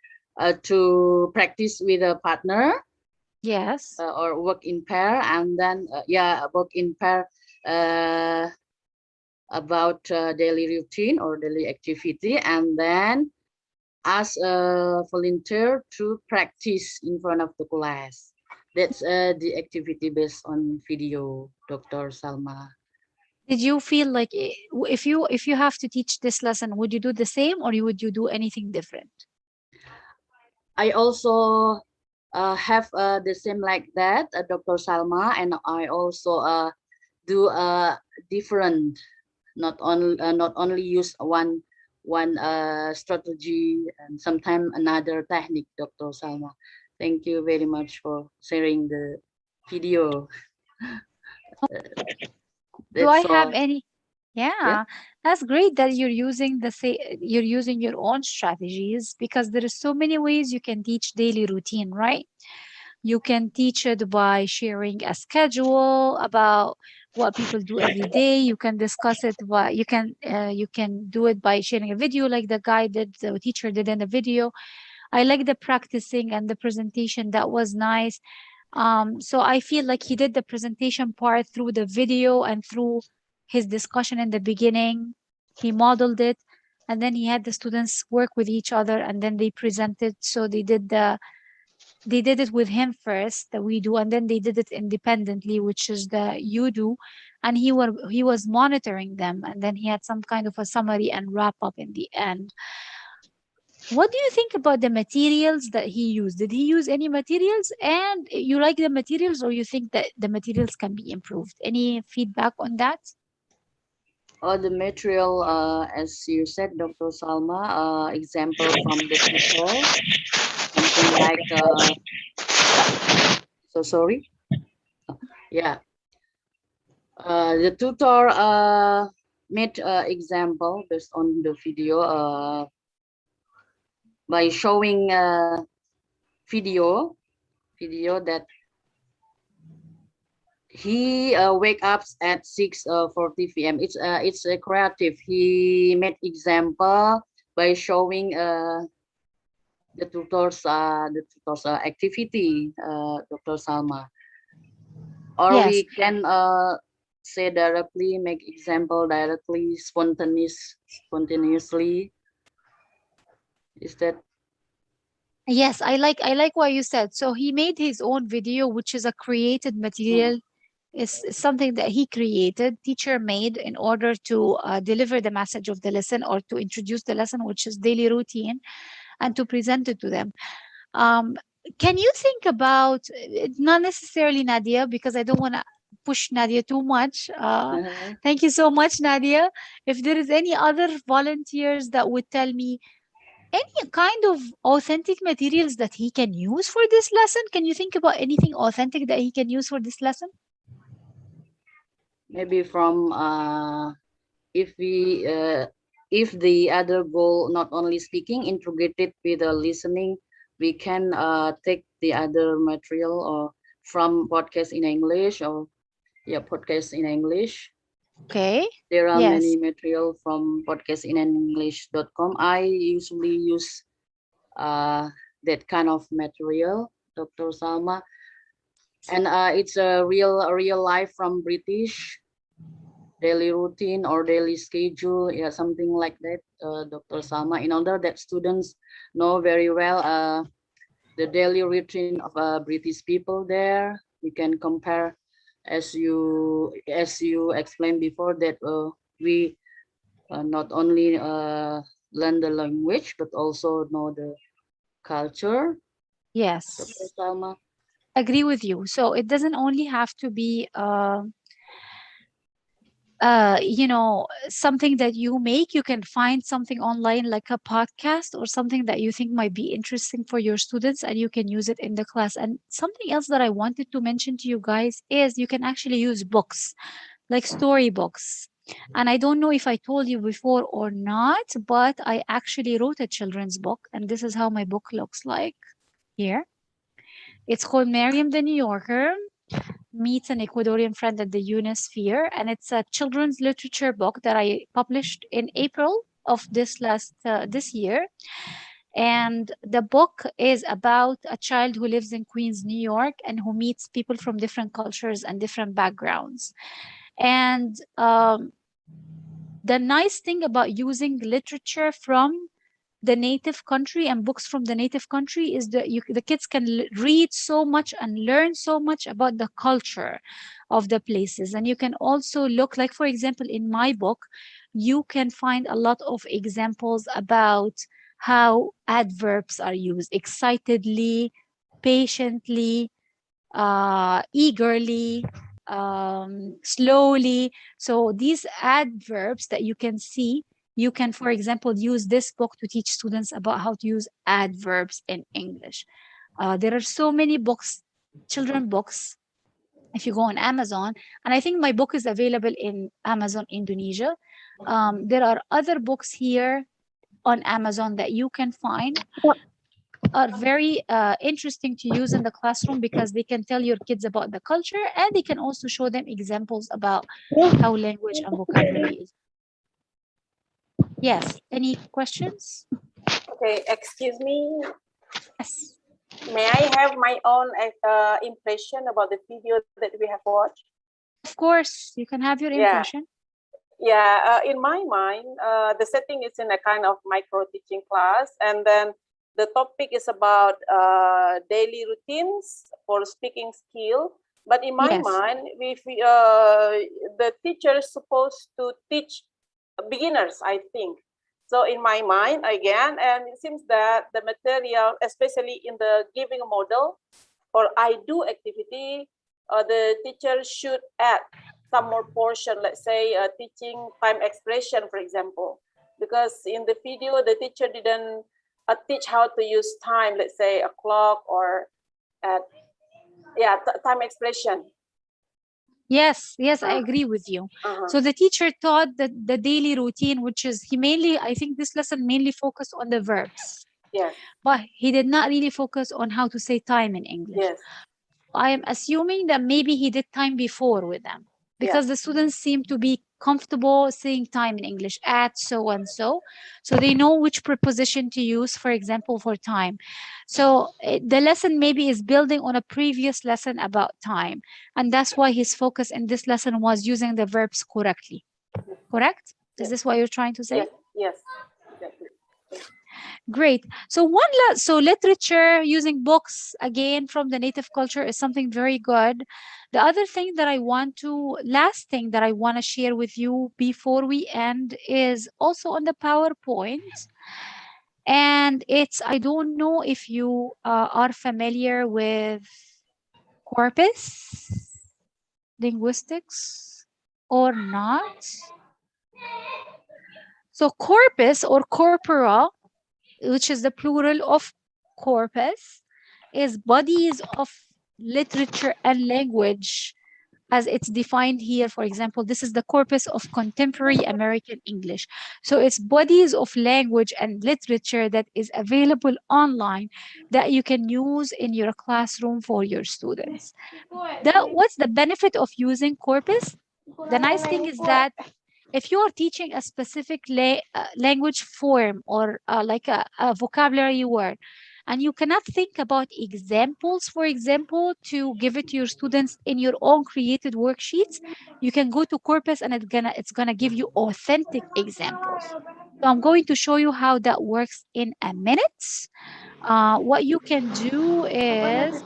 to practice with a partner. Yes. Or work in pair, and then yeah, work in pair about daily routine or daily activity, and then ask a volunteer to practice in front of the class. That's the activity based on video, Dr. Salma. Did you feel like if you have to teach this lesson, would you do the same or would you do anything different? I also have the same like that, Dr. Salma, and I also do different, not only use one strategy and sometimes another technique, Dr. Salma. Thank you very much for sharing the video. Do I That's have all. any? Yeah, that's great that you're using your own strategies, because there is so many ways you can teach daily routine, right? You can teach it by sharing a schedule about what people do every day. You can discuss it by you can do it by sharing a video like the teacher did in the video. I like the practicing and the presentation. That was nice. So I feel like he did the presentation part through the video and through his discussion in the beginning. He modeled it, and then he had the students work with each other, and then they presented. So they did it with him first, the we do, and then they did it independently, which is the you do, and he was monitoring them, and then he had some kind of a summary and wrap up in the end. What do you think about the materials that he used? Did he use any materials? And you like the materials, or you think that the materials can be improved? Any feedback on that? The material, as you said, Dr. Salma, example from the tutorial, something like, so sorry. Yeah, the tutor made example based on the video by showing video that he wake up at 6:40 p.m. It's creative. He made example by showing the tutor's activity, Dr. Salma. Or Yes. we can say directly, make example directly, spontaneously. Is that? Yes, I like what you said. So he made his own video, which is a created material. It's something that he created, teacher made, in order to deliver the message of the lesson, or to introduce the lesson, which is daily routine, and to present it to them. Can you think about, not necessarily Nadia, because I don't want to push Nadia too much. Thank you so much, Nadia. If there is any other volunteers that would tell me any kind of authentic materials that he can use for this lesson, can you think about anything authentic that he can use for this lesson? Maybe from if the other goal not only speaking integrated with the listening, we can take the other material or from podcast in English, or podcast in English. Okay. There are Yes. many material from podcastinenglish.com. I usually use that kind of material, Dr. Salma, and it's a real life from British daily routine or daily schedule, something like that, Dr. Salma, in order that students know very well the daily routine of British people there. We can compare, as you explained before, that we not only learn the language but also know the culture. Yes. Dr. Salma. Agree with you. So it doesn't only have to be something that you make. You can find something online like a podcast or something that you think might be interesting for your students, and you can use it in the class. And something else that I wanted to mention to you guys is you can actually use books, like storybooks. And I don't know if I told you before or not, but I actually wrote a children's book, and this is how my book looks like here. It's called Miriam the New Yorker Meets an Ecuadorian Friend at the Unisphere, and it's a children's literature book that I published in April of this year. And the book is about a child who lives in Queens, New York, and who meets people from different cultures and different backgrounds. And the nice thing about using literature from the native country and books from the native country is the kids can read so much and learn so much about the culture of the places. And you can also look, like for example, in my book, you can find a lot of examples about how adverbs are used: excitedly, patiently, eagerly, slowly. So these adverbs that you can see, you can, for example, use this book to teach students about how to use adverbs in English. There are so many books, children books, if you go on Amazon, and I think my book is available in Amazon Indonesia. There are other books here on Amazon that you can find, are very interesting to use in the classroom because they can tell your kids about the culture, and they can also show them examples about how language and vocabulary is. Yes, any questions? Okay, excuse me. Yes. May I have my own impression about the video that we have watched? Of course, you can have your impression. Yeah, in my mind, the setting is in a kind of micro teaching class, and then the topic is about daily routines for speaking skill. But in my mind, if the teacher is supposed to teach beginners, I think. So in my mind, again, and it seems that the material, especially in the giving model or I do activity, the teacher should add some more portion, let's say teaching time expression, for example, because in the video, the teacher didn't teach how to use time, let's say a clock or time expression. Yes, I agree with you. So the teacher taught the daily routine, which is, I think this lesson mainly focused on the verbs. Yes. But he did not really focus on how to say time in English. Yes. I am assuming that maybe he did time before with them, because the students seem to be comfortable saying time in English, at so and so. So they know which preposition to use, for example, for time. So the lesson maybe is building on a previous lesson about time. And that's why his focus in this lesson was using the verbs correctly. Correct? Is this what you're trying to say? Yes. Exactly. Great. So so literature using books again from the native culture is something very good. The other thing that last thing that I want to share with you before we end is also on the PowerPoint. And I don't know if you are familiar with corpus linguistics or not. So corpus or corpora, which is the plural of corpus, is bodies of literature and language as it's defined here. For example, this is the corpus of contemporary American English. So it's bodies of language and literature that is available online that you can use in your classroom for your students. What's the benefit of using corpus? The nice thing is that if you are teaching a specific language form or like a vocabulary word, and you cannot think about examples, for example, to give it to your students in your own created worksheets, you can go to Corpus and it's gonna give you authentic examples. So I'm going to show you how that works in a minute. What you can do is,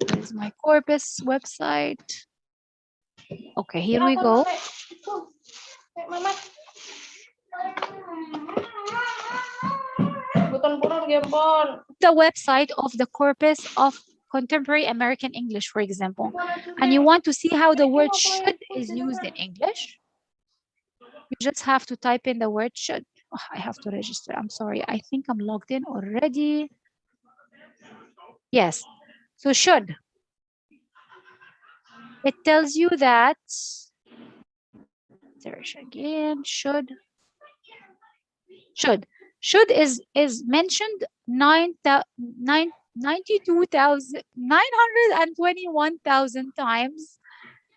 here's my Corpus website. Okay, here we go. The website of the corpus of contemporary American English, for example, and you want to see how the word should is used in English, you just have to type in the word should. Oh, I have to register. I'm sorry. I think I'm logged in already. Yes. So should. It tells you that, search again, should. Should is mentioned 921,000 times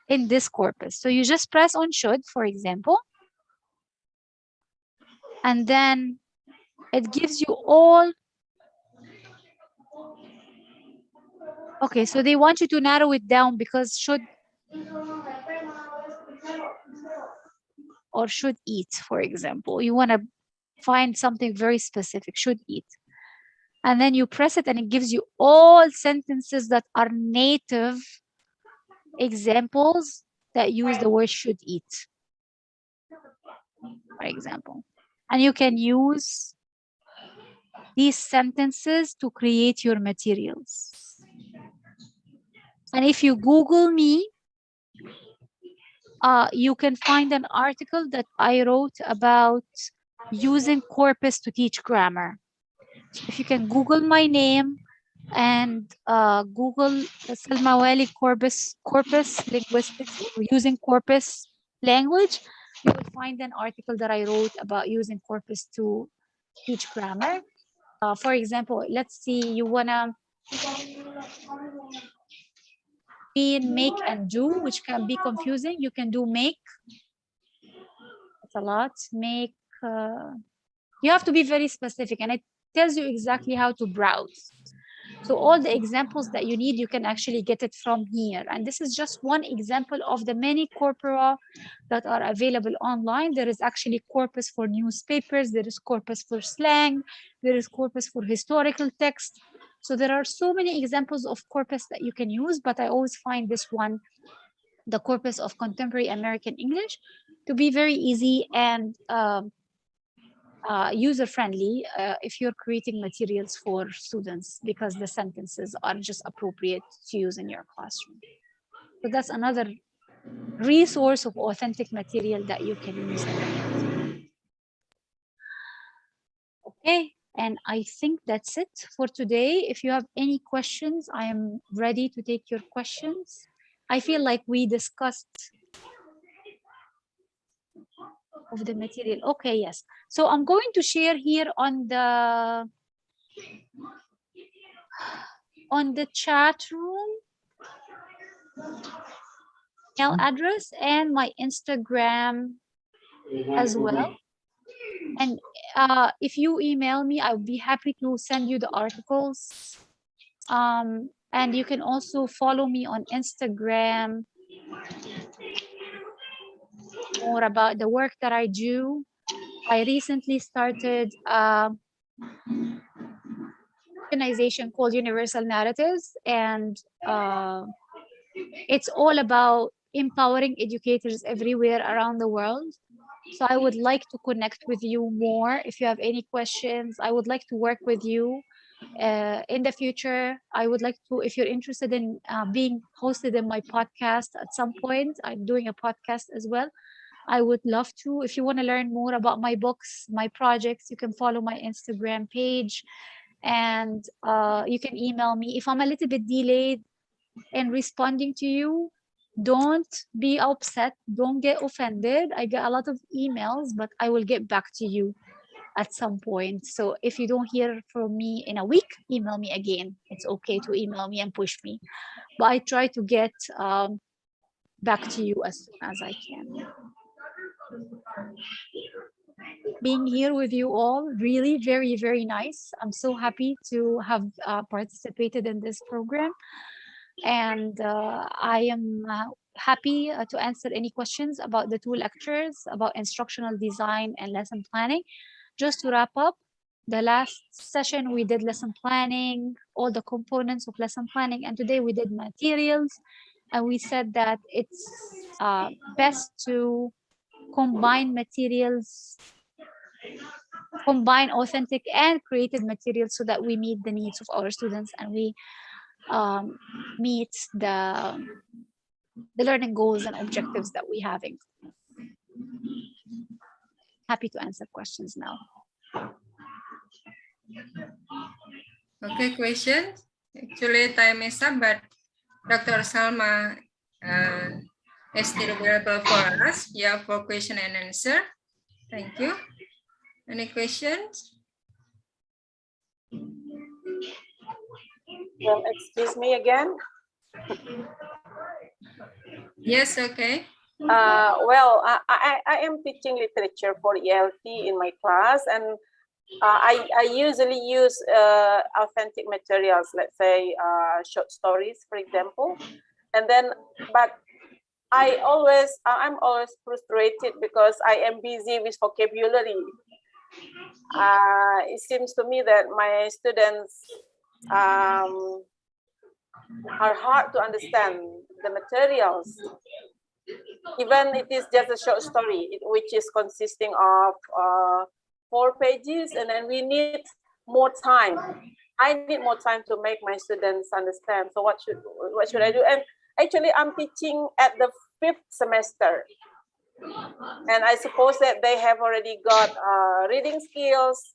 in this corpus. So you just press on should, for example, and then it gives you all. Okay, so they want you to narrow it down because should or should eat, for example. You want to find something very specific, should eat. And then you press it and it gives you all sentences that are native examples that use the word should eat, for example. And you can use these sentences to create your materials. And if you Google me, you can find an article that I wrote about using corpus to teach grammar. So if you can Google my name and Google Salma Waly corpus linguistics, or using corpus language, you will find an article that I wrote about using corpus to teach grammar. For example, let's see, you wanna be in make and do, which can be confusing. You can do make. It's a lot. Make. You have to be very specific, and it tells you exactly how to browse. So all the examples that you need, you can actually get it from here. And this is just one example of the many corpora that are available online. There is actually corpus for newspapers. There is corpus for slang. There is corpus for historical text. So there are so many examples of corpus that you can use, but I always find this one, the corpus of contemporary American English, to be very easy and user-friendly if you're creating materials for students, because the sentences are just appropriate to use in your classroom. So that's another resource of authentic material that you can use. Okay, and I think that's it for today. If you have any questions, I am ready to take your questions. I feel like we discussed of the material. Okay, yes. So I'm going to share here on the chat room email address and my Instagram as well. And if you email me, I would be happy to send you the articles. And you can also follow me on Instagram more about the work that I do. I recently started an organization called Universal Narratives, and it's all about empowering educators everywhere around the world. So I would like to connect with you more. If you have any questions, I would like to work with you in the future. I would like to, if you're interested in being hosted in my podcast at some point, I'm doing a podcast as well. I would love to. If you want to learn more about my books, my projects, you can follow my Instagram page, and you can email me. If I'm a little bit delayed in responding to you, don't be upset, don't get offended. I get a lot of emails, but I will get back to you at some point. So if you don't hear from me in a week, email me again. It's okay to email me and push me, but I try to get back to you as soon as I can. Being here with you all, really very, very nice. I'm so happy to have participated in this program. And I am happy to answer any questions about the two lectures about instructional design and lesson planning. Just to wrap up, the last session we did lesson planning, all the components of lesson planning, and today we did materials. And we said that it's best to combine materials, combine authentic and creative materials so that we meet the needs of our students and we meet the learning goals and objectives that we have. Happy to answer questions now. Okay, questions? Actually, time is up, but Dr. Salma is still available for us, yeah, for question and answer. Thank you. Any questions? Well, excuse me again. Yes, okay. Well, I am teaching literature for ELT in my class, and I usually use authentic materials, let's say short stories, for example. And then, but I'm always frustrated because I am busy with vocabulary. It seems to me that my students are hard to understand the materials. Even it is just a short story, which is consisting of 4 pages, and then we need more time. I need more time to make my students understand. So what should I do? And actually, I'm teaching at the 5th semester, and I suppose that they have already got reading skills.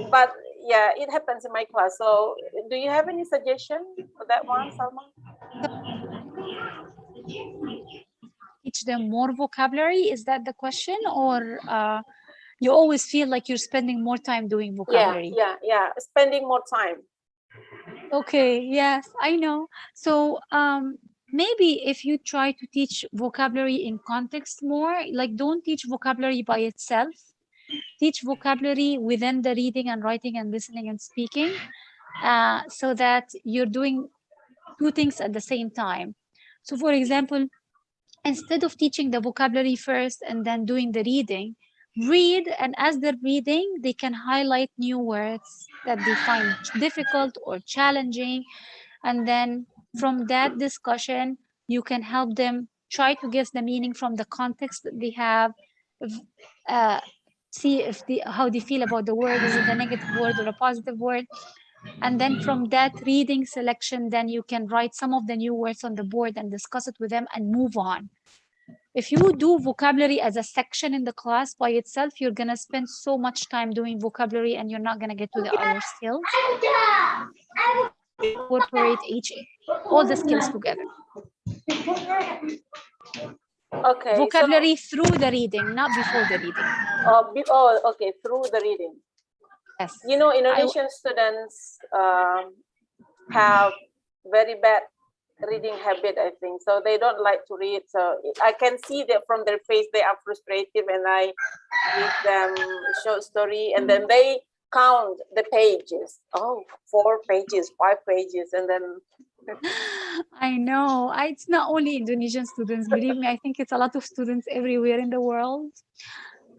But yeah, it happens in my class. So do you have any suggestion for that one, Salma? Teach them more vocabulary? Is that the question? Or you always feel like you're spending more time doing vocabulary? Yeah, spending more time. Okay, yes, I know. So maybe if you try to teach vocabulary in context more, like don't teach vocabulary by itself. Teach vocabulary within the reading and writing and listening and speaking, so that you're doing 2 things at the same time. So for example, instead of teaching the vocabulary first and then doing the reading, read, and as they're reading, they can highlight new words that they find difficult or challenging. And then from that discussion, you can help them try to guess the meaning from the context that they have. Uh, See if how they feel about the word. Is it a negative word or a positive word? And then from that reading selection, then you can write some of the new words on the board and discuss it with them and move on. If you do vocabulary as a section in the class by itself, you're going to spend so much time doing vocabulary and you're not going to get to the other skills. Incorporate all the skills together. Okay. Vocabulary through the reading, not before the reading. Okay, through the reading. Yes. You know, Indonesian students have very bad reading habit, I think. So they don't like to read. So I can see that from their face, they are frustrated when I read them a short story, and then they count the pages. Oh, 4 pages, 5 pages, and then I know. It's not only Indonesian students. Believe me, I think it's a lot of students everywhere in the world.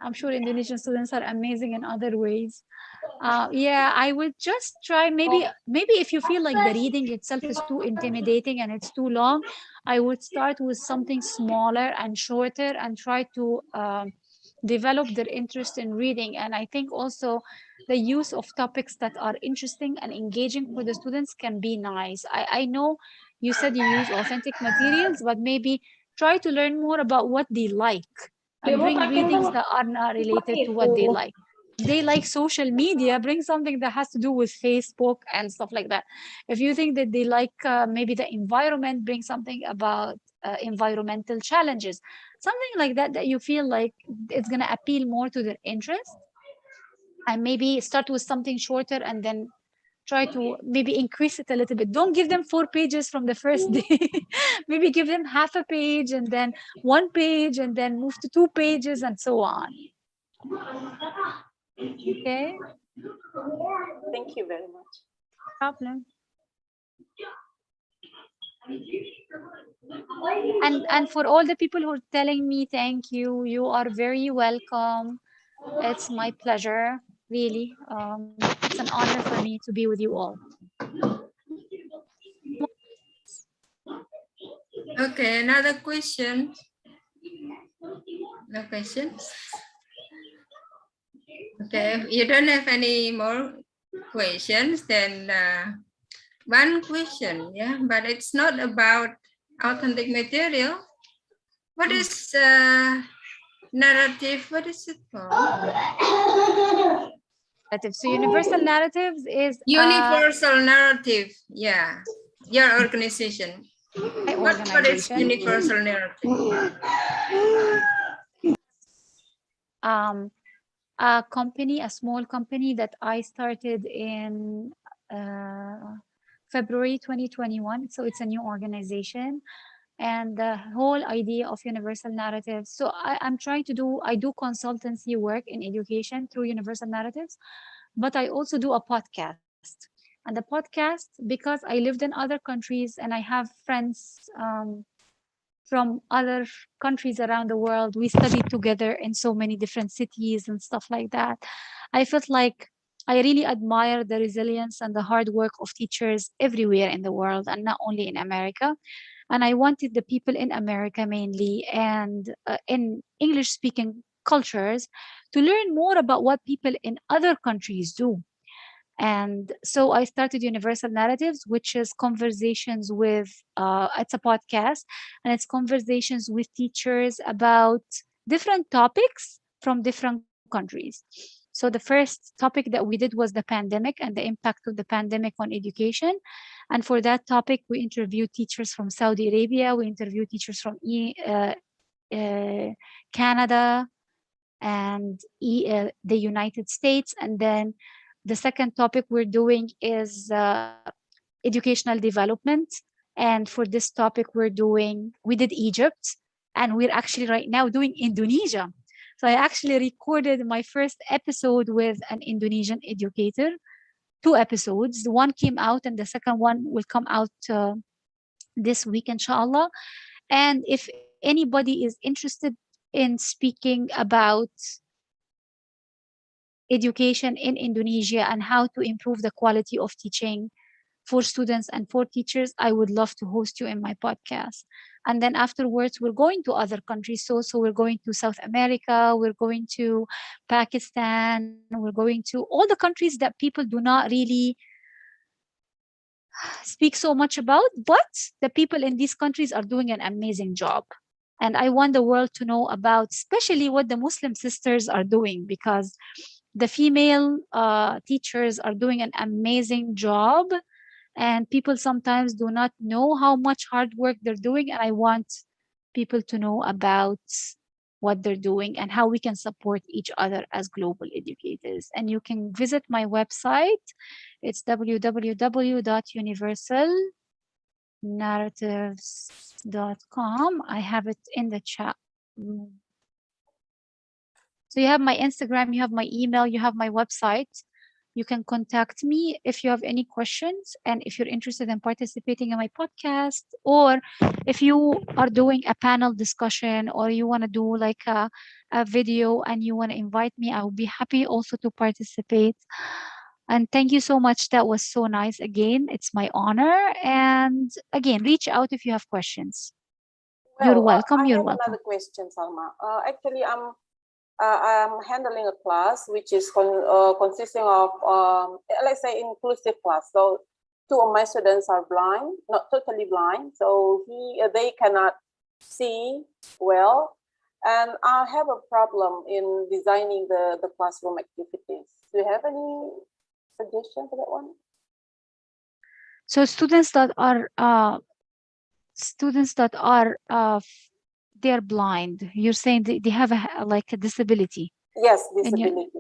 I'm sure Indonesian students are amazing in other ways. Yeah, I would just try, maybe if you feel like the reading itself is too intimidating and it's too long, I would start with something smaller and shorter and try to develop their interest in reading. And I think also the use of topics that are interesting and engaging for the students can be nice. I know you said you use authentic materials, but maybe try to learn more about what they like and bring readings that are not related to what they like. If they like social media, bring something that has to do with Facebook and stuff like that. If you think that they like maybe the environment, bring something about environmental challenges, something like that, that you feel like it's going to appeal more to their interest. And maybe start with something shorter and then try to maybe increase it a little bit. Don't give them 4 pages from the first day. Maybe give them half a page and then 1 page and then move to 2 pages and so on. Okay. Thank you very much. No problem. And for all the people who are telling me thank you, you are very welcome. It's my pleasure, really. It's an honor for me to be with you all. Okay, another question. No questions? Okay, if you don't have any more questions, then one question, yeah, but it's not about authentic material. What is narrative? What is it called? So universal narratives is universal narrative. Yeah, your organization. What is universal narrative? A company, a small company that I started in February 2021. So it's a new organization. And the whole idea of universal narratives. So I'm trying to I do consultancy work in education through universal narratives, but I also do a podcast. And the podcast, because I lived in other countries and I have friends from other countries around the world. We studied together in so many different cities and stuff like that. I felt like I really admire the resilience and the hard work of teachers everywhere in the world and not only in America. And I wanted the people in America mainly and in English speaking cultures to learn more about what people in other countries do. And so I started Universal Narratives, which is conversations with, it's a podcast, and it's conversations with teachers about different topics from different countries. So the first topic that we did was the pandemic and the impact of the pandemic on education. And for that topic, we interviewed teachers from Saudi Arabia, we interviewed teachers from Canada, and the United States. And then the second topic we're doing is educational development. And for this topic, we did Egypt, and we're actually right now doing Indonesia. So I actually recorded my first episode with an Indonesian educator, 2 episodes. The one came out and the second one will come out this week, inshallah. And if anybody is interested in speaking about education in Indonesia and how to improve the quality of teaching for students and for teachers, I would love to host you in my podcast. And then afterwards, we're going to other countries. So we're going to South America, we're going to Pakistan, we're going to all the countries that people do not really speak so much about, but the people in these countries are doing an amazing job. And I want the world to know about, especially what the Muslim sisters are doing, because the female teachers are doing an amazing job. And people sometimes do not know how much hard work they're doing. And I want people to know about what they're doing and how we can support each other as global educators. And you can visit my website. It's www.universal.narratives.com. I have it in the chat. So you have my Instagram, you have my email, you have my website. You can contact me if you have any questions and if you're interested in participating in my podcast, or if you are doing a panel discussion or you want to do like a video and you want to invite me, I will be happy also to participate. And thank you so much. That was so nice. Again, it's my honor. And again, reach out if you have questions. You're welcome. I You're have welcome. another question, Salma. Actually, I'm handling a class which is consisting of, let's say, inclusive class. So 2 of my students are blind, not totally blind. So they cannot see well. And I have a problem in designing the classroom activities. Do you have any suggestion for that one? So students that are they're blind. You're saying they have like a disability. Yes, disability.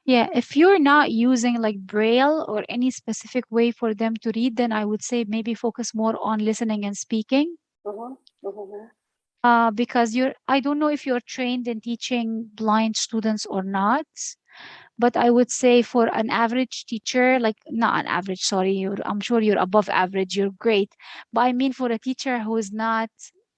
Yeah, if you're not using like Braille or any specific way for them to read, then I would say maybe focus more on listening and speaking. Because I don't know if you're trained in teaching blind students or not, but I would say for an average teacher, like not an average, sorry, I'm sure you're above average, you're great. But I mean for a teacher who is not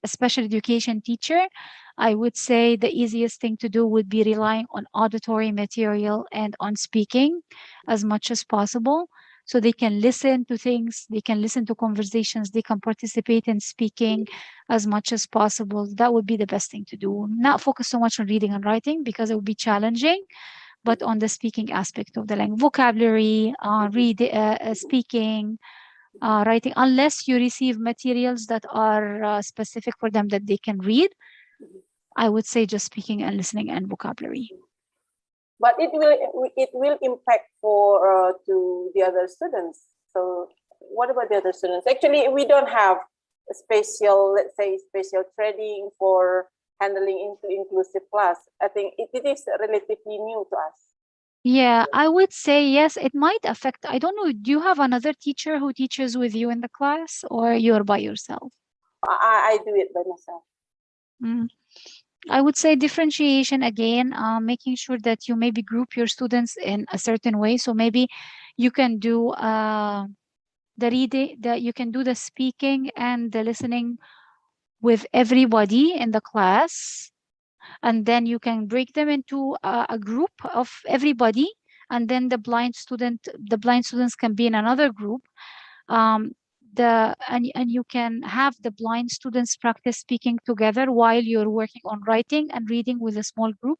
a special education teacher, I would say the easiest thing to do would be relying on auditory material and on speaking as much as possible. So they can listen to things, they can listen to conversations, they can participate in speaking as much as possible. That would be the best thing to do. Not focus so much on reading and writing because it would be challenging, but on the speaking aspect of the language, vocabulary, speaking, writing, unless you receive materials that are specific for them that they can read, I would say just speaking and listening and vocabulary. But it will impact for to the other students. So what about the other students? Actually, we don't have a special, let's say, special training for handling into inclusive class. I think it is relatively new to us. Yeah, I would say yes, it might affect. I don't know, do you have another teacher who teaches with you in the class or you're by yourself? I do it by myself. I would say differentiation again, making sure that you maybe group your students in a certain way. So maybe you can do the reading, you can do the speaking and the listening with everybody in the class, and then you can break them into a group of everybody, and then the blind students can be in another group. And you can have the blind students practice speaking together while you're working on writing and reading with a small group.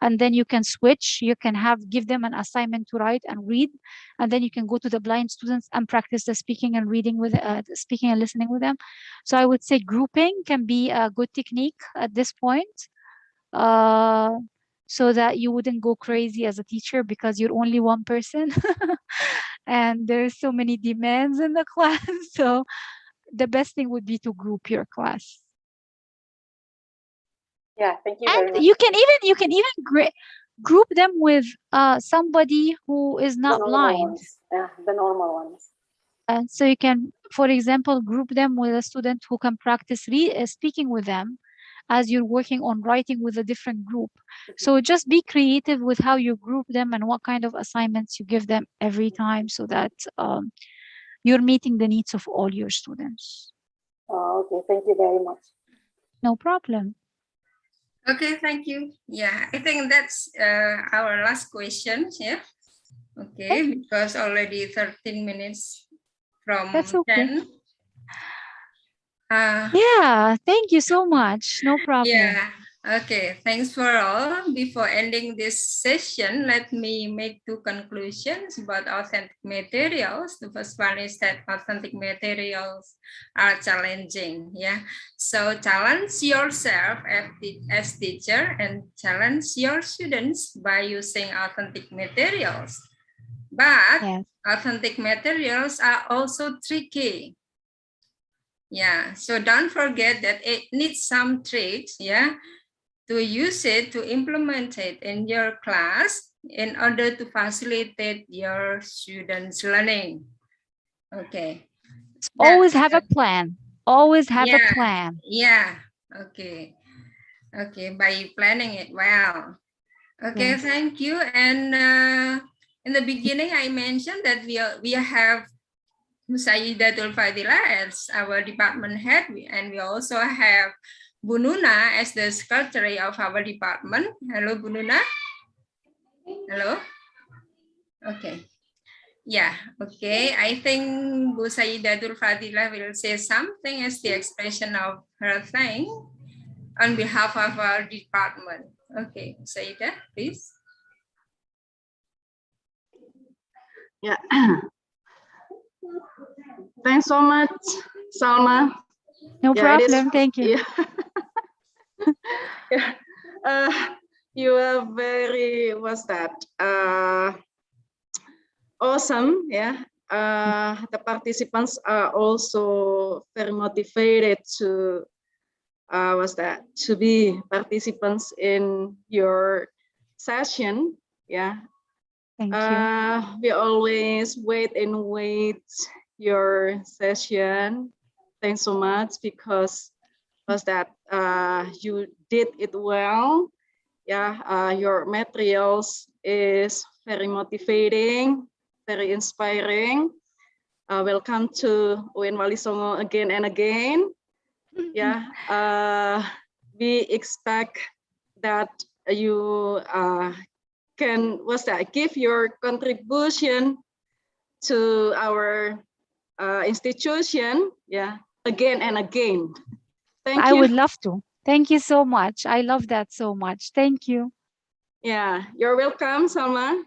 And then you can switch. You can give them an assignment to write and read, and then you can go to the blind students and practice the speaking and reading with speaking and listening with them. So I would say grouping can be a good technique at this point, so that you wouldn't go crazy as a teacher because you're only one person and there's so many demands in the class. So the best thing would be to group your class. Yeah, thank you And very much. you can even group them with somebody who is not blind. Yeah, the normal ones. So you can, for example, group them with a student who can practice speaking with them as you're working on writing with a different group. So just be creative with how you group them and what kind of assignments you give them every time, so that you're meeting the needs of all your students. Oh, okay, thank you very much. No problem. Okay, thank you. Yeah, I think that's our last question. Yeah. Okay, because already 13 minutes from That's okay. 10. Yeah, thank you so much. No problem. Yeah, okay, thanks for all. Before ending this session, let me make two conclusions about authentic materials. The first one is that authentic materials are challenging. Yeah, so challenge yourself as teacher and challenge your students by using authentic materials. But authentic materials are also tricky. Yeah, so don't forget that it needs some tricks, yeah, to use it, to implement it in your class in order to facilitate your students' learning. Okay. Always have a plan. Always have a plan. Yeah, okay. Okay, by planning it well. Okay, thank you. And in the beginning, I mentioned that we have Sayyidatul Fadila as our department head, and we also have Bu Nuna as the secretary of our department. Hello, Bu Nuna. Hello. Okay. Yeah, okay. I think Bu Sayyidatul Fadila will say something as the expression of her thanks on behalf of our department. Okay, Sayyidah, please. Yeah. Thanks so much, Salma. No problem. Thank you. Yeah. You are very, awesome. Yeah. The participants are also very motivated to to be participants in your session. Yeah. Thank you. We always wait your session. Thanks so much, because you did it well. Yeah, your materials is very motivating, very inspiring. Welcome to UIN Waly Songo again and again. Yeah, we expect that you can give your contribution to our institution, yeah, again and again. Thank you. I would love to. Thank you so much. I love that so much. Thank you. Yeah, you're welcome, Salma.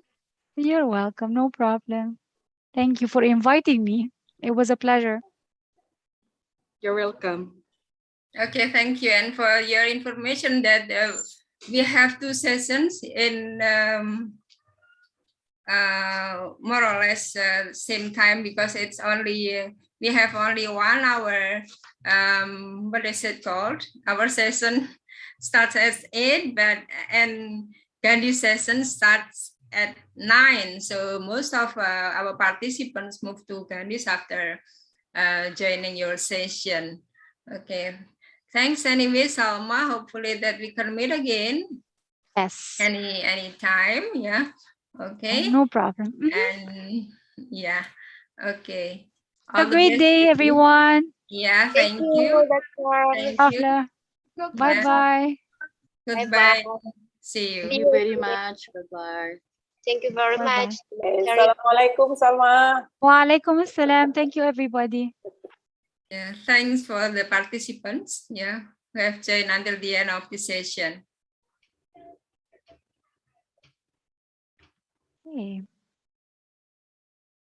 You're welcome. No problem. Thank you for inviting me. It was a pleasure. You're welcome. Okay, thank you. And for your information that we have two sessions in more or less same time, because it's only we have only 1 hour. What is it called? Our session starts at 8, and Gandhi session starts at 9. So most of our participants move to Gandhi after joining your session. Okay. Thanks anyway, Salma. Hopefully that we can meet again. Yes. Any time. Yeah. Okay. No problem. And yeah. Okay. Have a great day, everyone. Yeah, thank you. Thank you. Afla. Bye-bye. Goodbye. See you. Thank you very much. Bye-bye. Thank you very Bye-bye. much. Assalamualaikum, Salma. Walaikum assalam. Thank you, everybody. Yeah, thanks for the participants. Yeah, who have joined until the end of the session. Hey.